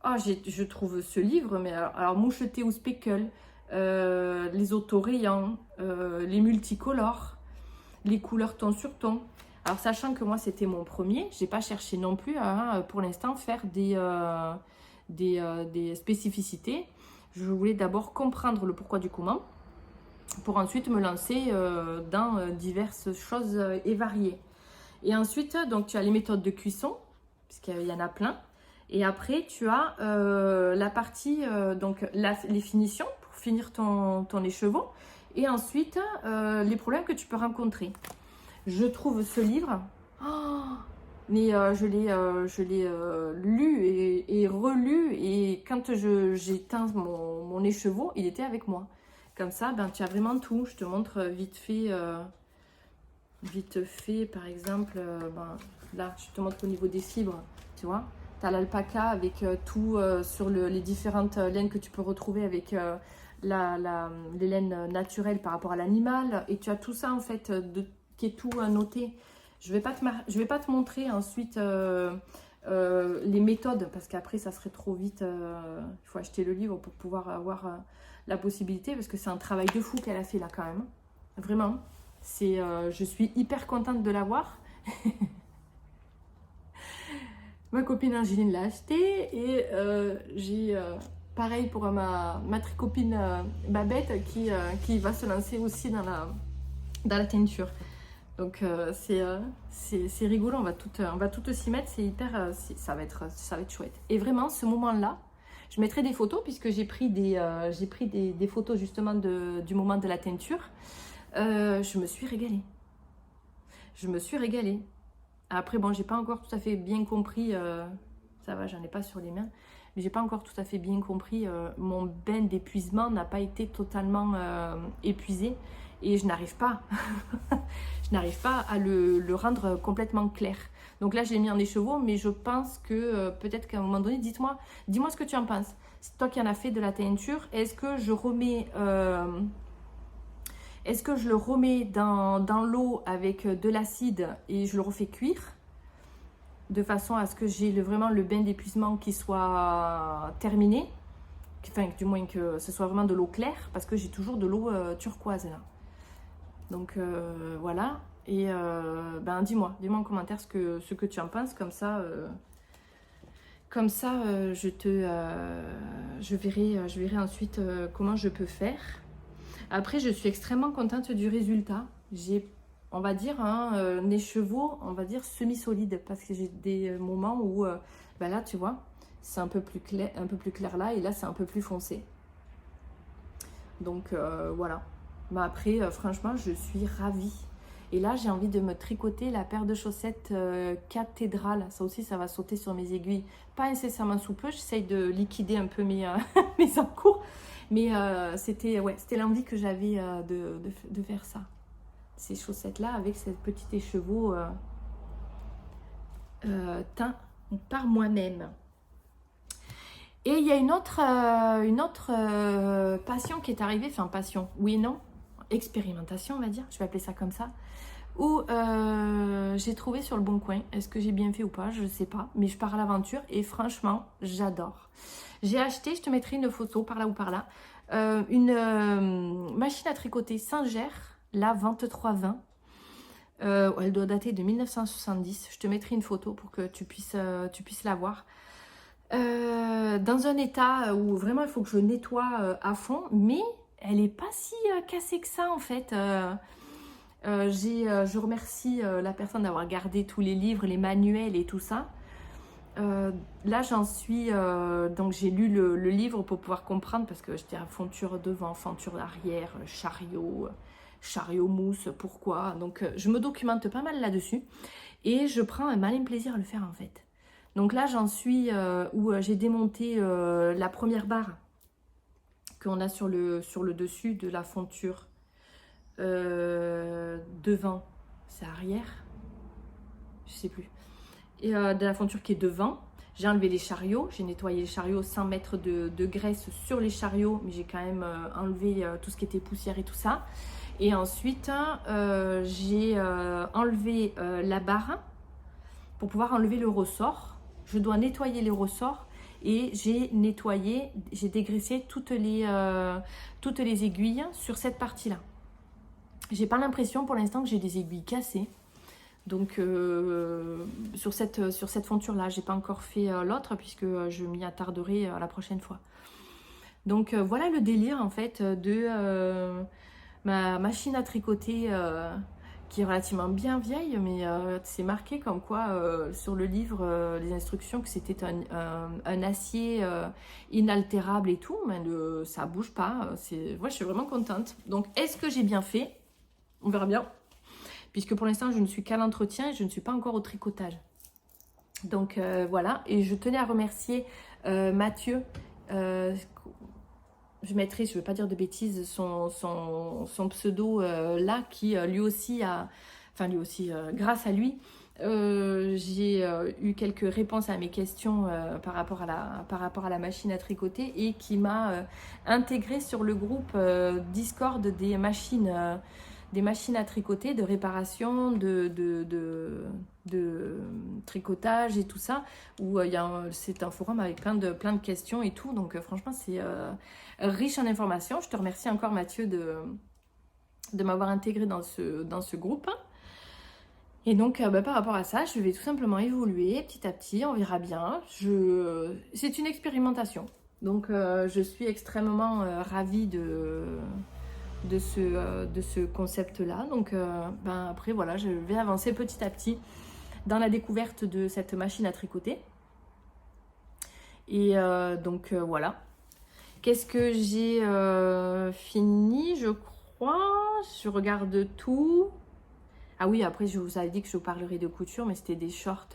Oh, je trouve ce livre, mais alors moucheté ou speckle, les autorayants, les multicolores, les couleurs ton sur ton. Alors sachant que moi c'était mon premier, j'ai pas cherché non plus à pour l'instant faire des spécificités. Je voulais d'abord comprendre le pourquoi du comment pour ensuite me lancer dans diverses choses et variées. Et ensuite, donc tu as les méthodes de cuisson, puisqu'il y en a plein. Et après, tu as la partie, les finitions pour finir ton écheveau. Et ensuite, les problèmes que tu peux rencontrer. Je trouve ce livre, mais je l'ai lu et relu. Et quand j'ai teint mon écheveau, il était avec moi. Comme ça, ben, tu as vraiment tout. Je te montre vite fait, par exemple, là, je te montre au niveau des fibres, tu vois. Tu as l'alpaca avec tout sur les différentes laines que tu peux retrouver avec les laines naturelles par rapport à l'animal. Et tu as tout ça, en fait, qui est tout noté. Je vais pas te montrer ensuite les méthodes, parce qu'après, ça serait trop vite. Il faut acheter le livre pour pouvoir avoir la possibilité, parce que c'est un travail de fou qu'elle a fait là, quand même. Vraiment. Je suis hyper contente de l'avoir. Ma copine Angéline l'a acheté et j'ai pareil pour ma tricopine Babette qui va se lancer aussi dans la teinture. Donc c'est rigolo, on va toutes s'y mettre, c'est hyper, ça va être chouette. Et vraiment ce moment-là, je mettrai des photos puisque j'ai pris des photos justement du moment de la teinture. Je me suis régalée. Après, bon, j'ai pas encore tout à fait bien compris, ça va, j'en ai pas sur les mains, mais j'ai pas encore tout à fait bien compris, mon bain d'épuisement n'a pas été totalement épuisé et je n'arrive pas, à le rendre complètement clair. Donc là, je l'ai mis en écheveau, mais je pense que peut-être qu'à un moment donné, dis-moi ce que tu en penses. C'est toi qui en as fait de la teinture, est-ce que je le remets dans l'eau avec de l'acide et je le refais cuire de façon à ce que j'ai vraiment le bain d'épuisement qui soit terminé, enfin du moins que ce soit vraiment de l'eau claire parce que j'ai toujours de l'eau turquoise là. Donc voilà, et dis-moi en commentaire ce que tu en penses, comme ça je verrai ensuite comment je peux faire. Après, je suis extrêmement contente du résultat. J'ai, on va dire, un écheveau, on va dire semi-solide, parce que j'ai des moments où, là, tu vois, c'est un peu plus clair là, et là, c'est un peu plus foncé. Donc, voilà. Mais après, franchement, je suis ravie. Et là, j'ai envie de me tricoter la paire de chaussettes cathédrale. Ça aussi, ça va sauter sur mes aiguilles. Pas incessamment sous peu, j'essaye de liquider un peu mes encours. Mais c'était l'envie que j'avais de faire ça. Ces chaussettes-là avec cette petite écheveau teint par moi-même. Et il y a une autre passion qui est arrivée, enfin passion, oui et non, expérimentation on va dire, je vais appeler ça comme ça, où j'ai trouvé sur le Bon Coin. Est-ce que j'ai bien fait ou pas, je ne sais pas, mais je pars à l'aventure et franchement, j'adore. J'ai acheté, je te mettrai une photo par là ou par là, une machine à tricoter Singer, la 2320. Elle doit dater de 1970. Je te mettrai une photo pour que tu puisses la voir. Dans un état où vraiment il faut que je nettoie à fond, mais elle n'est pas si cassée que ça en fait. Je remercie la personne d'avoir gardé tous les livres, les manuels et tout ça. Là, j'en suis... donc, j'ai lu le livre pour pouvoir comprendre, parce que j'étais à fonture devant, fonture arrière, chariot mousse, pourquoi. Donc, je me documente pas mal là-dessus. Et je prends un malin plaisir à le faire, en fait. Donc là, j'en suis où j'ai démonté la première barre qu'on a sur le dessus de la fonture devant. C'est arrière? Je sais plus. Et de la fonture qui est devant. J'ai enlevé les chariots, j'ai nettoyé les chariots sans mettre de graisse sur les chariots, mais j'ai quand même enlevé tout ce qui était poussière et tout ça. Et ensuite, j'ai enlevé la barre pour pouvoir enlever le ressort. Je dois nettoyer les ressorts et j'ai dégraissé toutes les aiguilles sur cette partie-là. J'ai pas l'impression pour l'instant que j'ai des aiguilles cassées. Donc sur cette fonture là, j'ai pas encore fait l'autre puisque je m'y attarderai la prochaine fois. Donc voilà le délire en fait de ma machine à tricoter qui est relativement bien vieille, mais c'est marqué comme quoi sur le livre les instructions que c'était un acier inaltérable et tout, mais ça bouge pas. Moi je suis vraiment contente. Donc est-ce que j'ai bien fait? On verra bien. Puisque pour l'instant, je ne suis qu'à l'entretien et je ne suis pas encore au tricotage. Donc voilà, et je tenais à remercier Mathieu. Je mettrai, je ne veux pas dire de bêtises, son pseudo là, qui lui aussi a... Enfin, lui aussi, grâce à lui, j'ai eu quelques réponses à mes questions par rapport à la machine à tricoter et qui m'a intégré sur le groupe Discord des machines à tricoter, de réparation, de tricotage et tout ça, où c'est un forum avec plein de questions et tout, donc franchement c'est riche en informations. Je te remercie encore Mathieu de m'avoir intégré dans ce groupe. Et donc par rapport à ça, je vais tout simplement évoluer petit à petit, on verra bien. C'est une expérimentation, donc je suis extrêmement ravie de ce concept-là. Donc après, voilà, je vais avancer petit à petit dans la découverte de cette machine à tricoter. Et donc voilà. Qu'est-ce que j'ai fini, je crois. Je regarde tout. Ah oui, après, je vous avais dit que je vous parlerai de couture, mais c'était des shorts.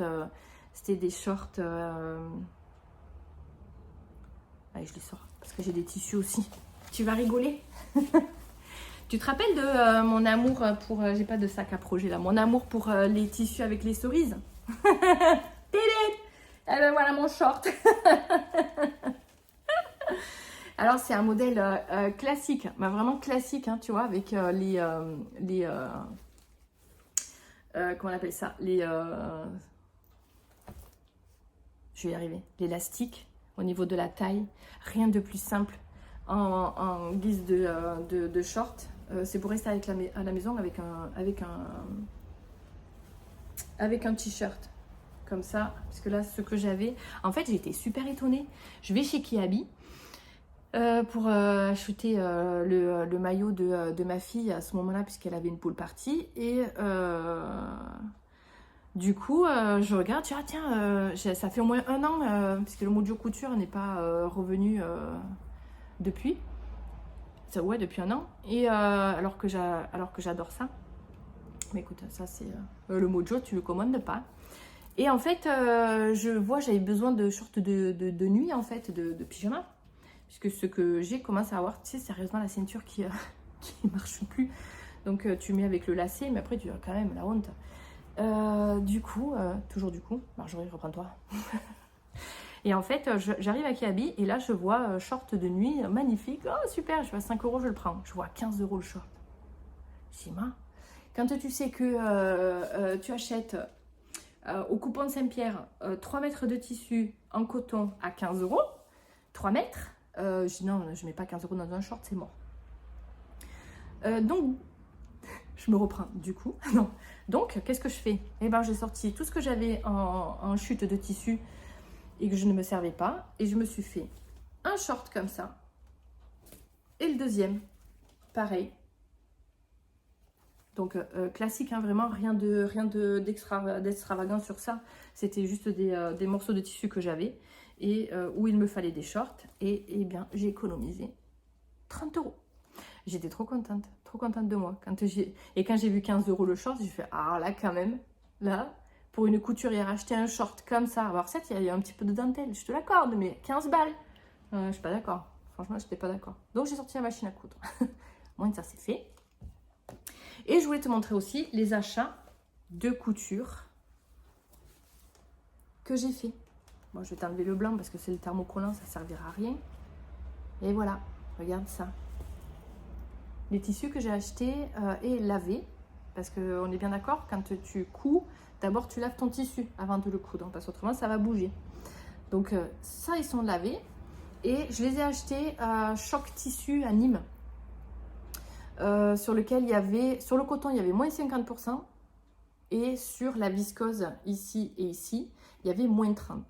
Allez, je les sors, parce que j'ai des tissus aussi. Tu vas rigoler. Tu te rappelles de mon amour pour... j'ai pas de sac à projet là. Mon amour pour les tissus avec les cerises. Eh ben voilà mon short. Alors c'est un modèle classique, mais vraiment classique, hein, tu vois, avec comment on appelle ça, je vais y arriver, l'élastique au niveau de la taille. Rien de plus simple en guise de short. C'est pour rester à la maison avec un t-shirt comme ça, parce que là ce que j'avais, en fait j'étais super étonnée. Je vais chez Kiabi pour acheter le maillot de ma fille à ce moment-là, puisqu'elle avait une pool party, et du coup je regarde, je dis, ah tiens, ça fait au moins un an, puisque le Mojo Couture n'est pas revenu depuis. Ça, ouais, depuis un an, et alors que j'adore ça. Mais écoute, ça c'est le Mojo, tu le commandes pas. Et en fait, je vois, j'avais besoin de shorts de nuit, en fait, de pyjama. Puisque ce que j'ai commencé à avoir, tu sais, sérieusement, la ceinture qui marche plus. Donc, tu mets avec le lacet, mais après, tu as quand même la honte. Toujours du coup, Marjorie, reprends-toi. Et en fait, j'arrive à Kiabi et là, je vois short de nuit magnifique. Oh, super, je vois 5 €, je le prends. Je vois 15 € le short. Je dis, quand tu sais que tu achètes au coupon Saint-Pierre 3 mètres de tissu en coton à 15 €, 3 mètres, je dis non, je mets pas 15 € dans un short, c'est mort. Donc, je me reprends du coup. Non. Donc, qu'est-ce que je fais? Eh ben, j'ai sorti tout ce que j'avais en chute de tissu et que je ne me servais pas. Et je me suis fait un short comme ça. Et le deuxième, pareil. Donc classique, hein, vraiment rien d'extravagant sur ça. C'était juste des morceaux de tissu que j'avais et où il me fallait des shorts. Et bien, j'ai économisé 30 €. J'étais trop contente de moi. Quand j'ai vu 15 € le short, j'ai fait ah là quand même, là, pour une couturière, acheter un short comme ça. Alors certes, il y a un petit peu de dentelle, je te l'accorde, mais 15 balles. Je suis pas d'accord. Franchement, je n'étais pas d'accord. Donc j'ai sorti la machine à coudre. Moins ça c'est fait. Et je voulais te montrer aussi les achats de couture que j'ai fait. Bon, je vais t'enlever le blanc parce que c'est le thermocollant, ça ne servira à rien. Et voilà, regarde ça. Les tissus que j'ai achetés et lavés. Parce qu'on est bien d'accord, quand tu couds, d'abord tu laves ton tissu avant de le coudre. Parce qu'autrement, ça va bouger. Donc ça, ils sont lavés. Et je les ai achetés à Choc Tissu à Nîmes. Sur lequel il y avait, sur le coton, il y avait moins 50%. Et sur la viscose, ici et ici, il y avait moins 30%.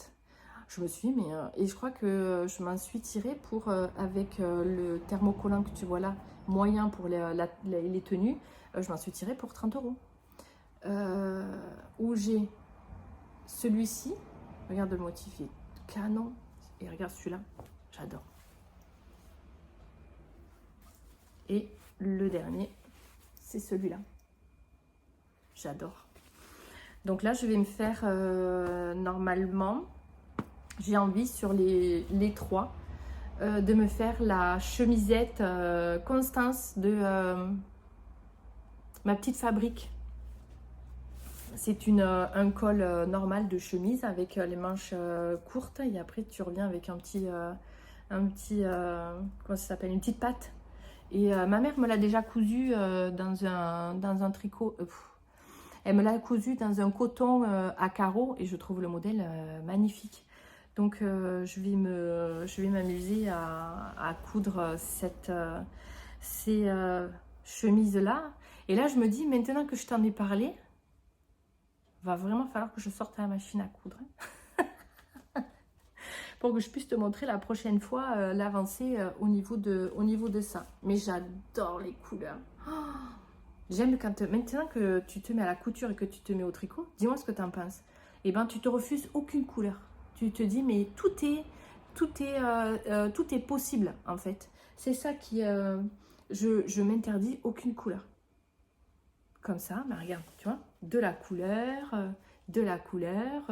Je me suis dit, mais... et je crois que je m'en suis tirée pour, avec le thermocollant que tu vois là, moyen pour les tenues, je m'en suis tirée pour 30 €. Où j'ai celui-ci, regarde le motif, il est canon. Et regarde celui-là, j'adore. Et le dernier, c'est celui-là. J'adore. Donc là, je vais me faire, normalement, j'ai envie sur les trois, de me faire la chemisette Constance de ma petite fabrique. C'est un col normal de chemise avec les manches courtes et après tu reviens avec un petit comment ça s'appelle, une petite patte. Et ma mère me l'a déjà cousu dans un tricot. Elle me l'a cousu dans un coton à carreaux et je trouve le modèle magnifique. Donc je vais m'amuser à coudre ces chemises-là. Et là, je me dis, maintenant que je t'en ai parlé, va vraiment falloir que je sorte la machine à coudre. Pour que je puisse te montrer la prochaine fois l'avancée au niveau de ça. Mais j'adore les couleurs. Oh, j'aime maintenant que tu te mets à la couture et que tu te mets au tricot, dis-moi ce que tu en penses. Eh bien, tu te refuses aucune couleur. Tu te dis, mais tout est possible, en fait. C'est ça qui... je m'interdis aucune couleur. Comme ça, bah regarde, tu vois, de la couleur, de la couleur,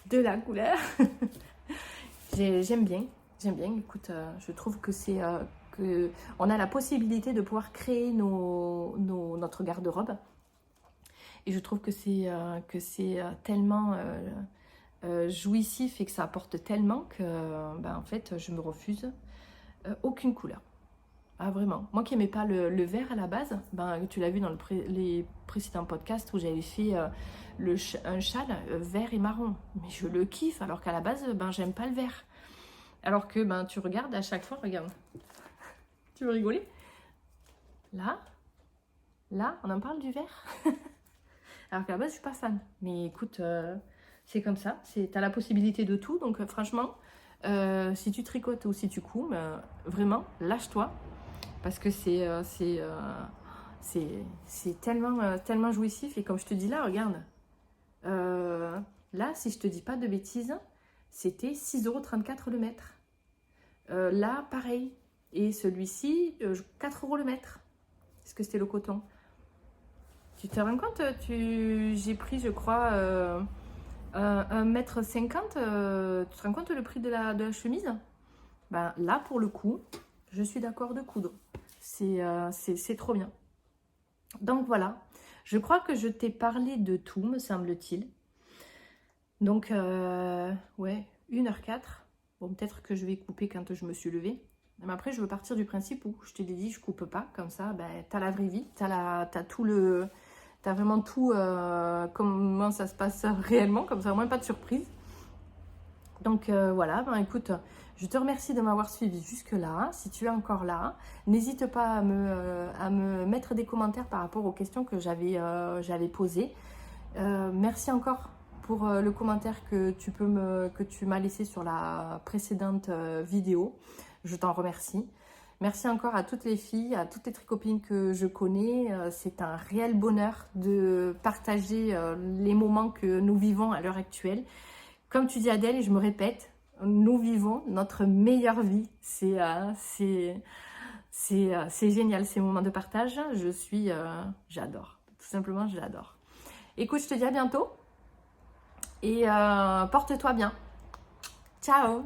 de la couleur. J'aime bien, écoute, je trouve que c'est... on a la possibilité de pouvoir créer notre garde-robe. Et je trouve que c'est tellement jouissif et que ça apporte tellement que, ben, en fait, je me refuse aucune couleur. Ah, vraiment. Moi qui n'aimais pas le vert à la base, ben, tu l'as vu dans les précédents podcasts où j'avais fait un châle vert et marron. Mais je le kiffe, alors qu'à la base, ben, j'aime pas le vert. Alors que ben, tu regardes à chaque fois, regarde. Tu veux rigoler? Là, on en parle du vert. Alors qu'à la base, je suis pas fan. Mais écoute, c'est comme ça. Tu as la possibilité de tout. Donc franchement, si tu tricotes ou si tu couds, vraiment, lâche-toi. Parce que c'est tellement jouissif. Et comme je te dis là, regarde. Là, si je te dis pas de bêtises, c'était 6,34 € le mètre. Là, pareil. Et celui-ci, 4 € le mètre. Est-ce que c'était le coton? Tu te rends compte, j'ai pris, je crois, 1,50 m. Tu te rends compte le prix de la chemise? Ben, là, pour le coup, je suis d'accord de coudre. C'est trop bien. Donc, voilà. Je crois que je t'ai parlé de tout, me semble-t-il. Donc, ouais, 1h04. Bon, peut-être que je vais couper quand je me suis levée. Mais après, je veux partir du principe où je t'ai dit, je coupe pas. Comme ça, ben, t'as la vraie vie. T'as vraiment tout, comment ça se passe réellement. Comme ça, au moins, pas de surprise. Donc, voilà. Ben, écoute, je te remercie de m'avoir suivi jusque-là. Si tu es encore là, n'hésite pas à me mettre des commentaires par rapport aux questions que j'avais posées. Merci encore pour le commentaire que tu m'as laissé sur la précédente vidéo. Je t'en remercie. Merci encore à toutes les filles, à toutes les tricopines que je connais. C'est un réel bonheur de partager les moments que nous vivons à l'heure actuelle. Comme tu dis Adèle, et je me répète, nous vivons notre meilleure vie. C'est génial ces moments de partage. J'adore. Tout simplement, j'adore. Écoute, je te dis à bientôt. Et porte-toi bien. Ciao!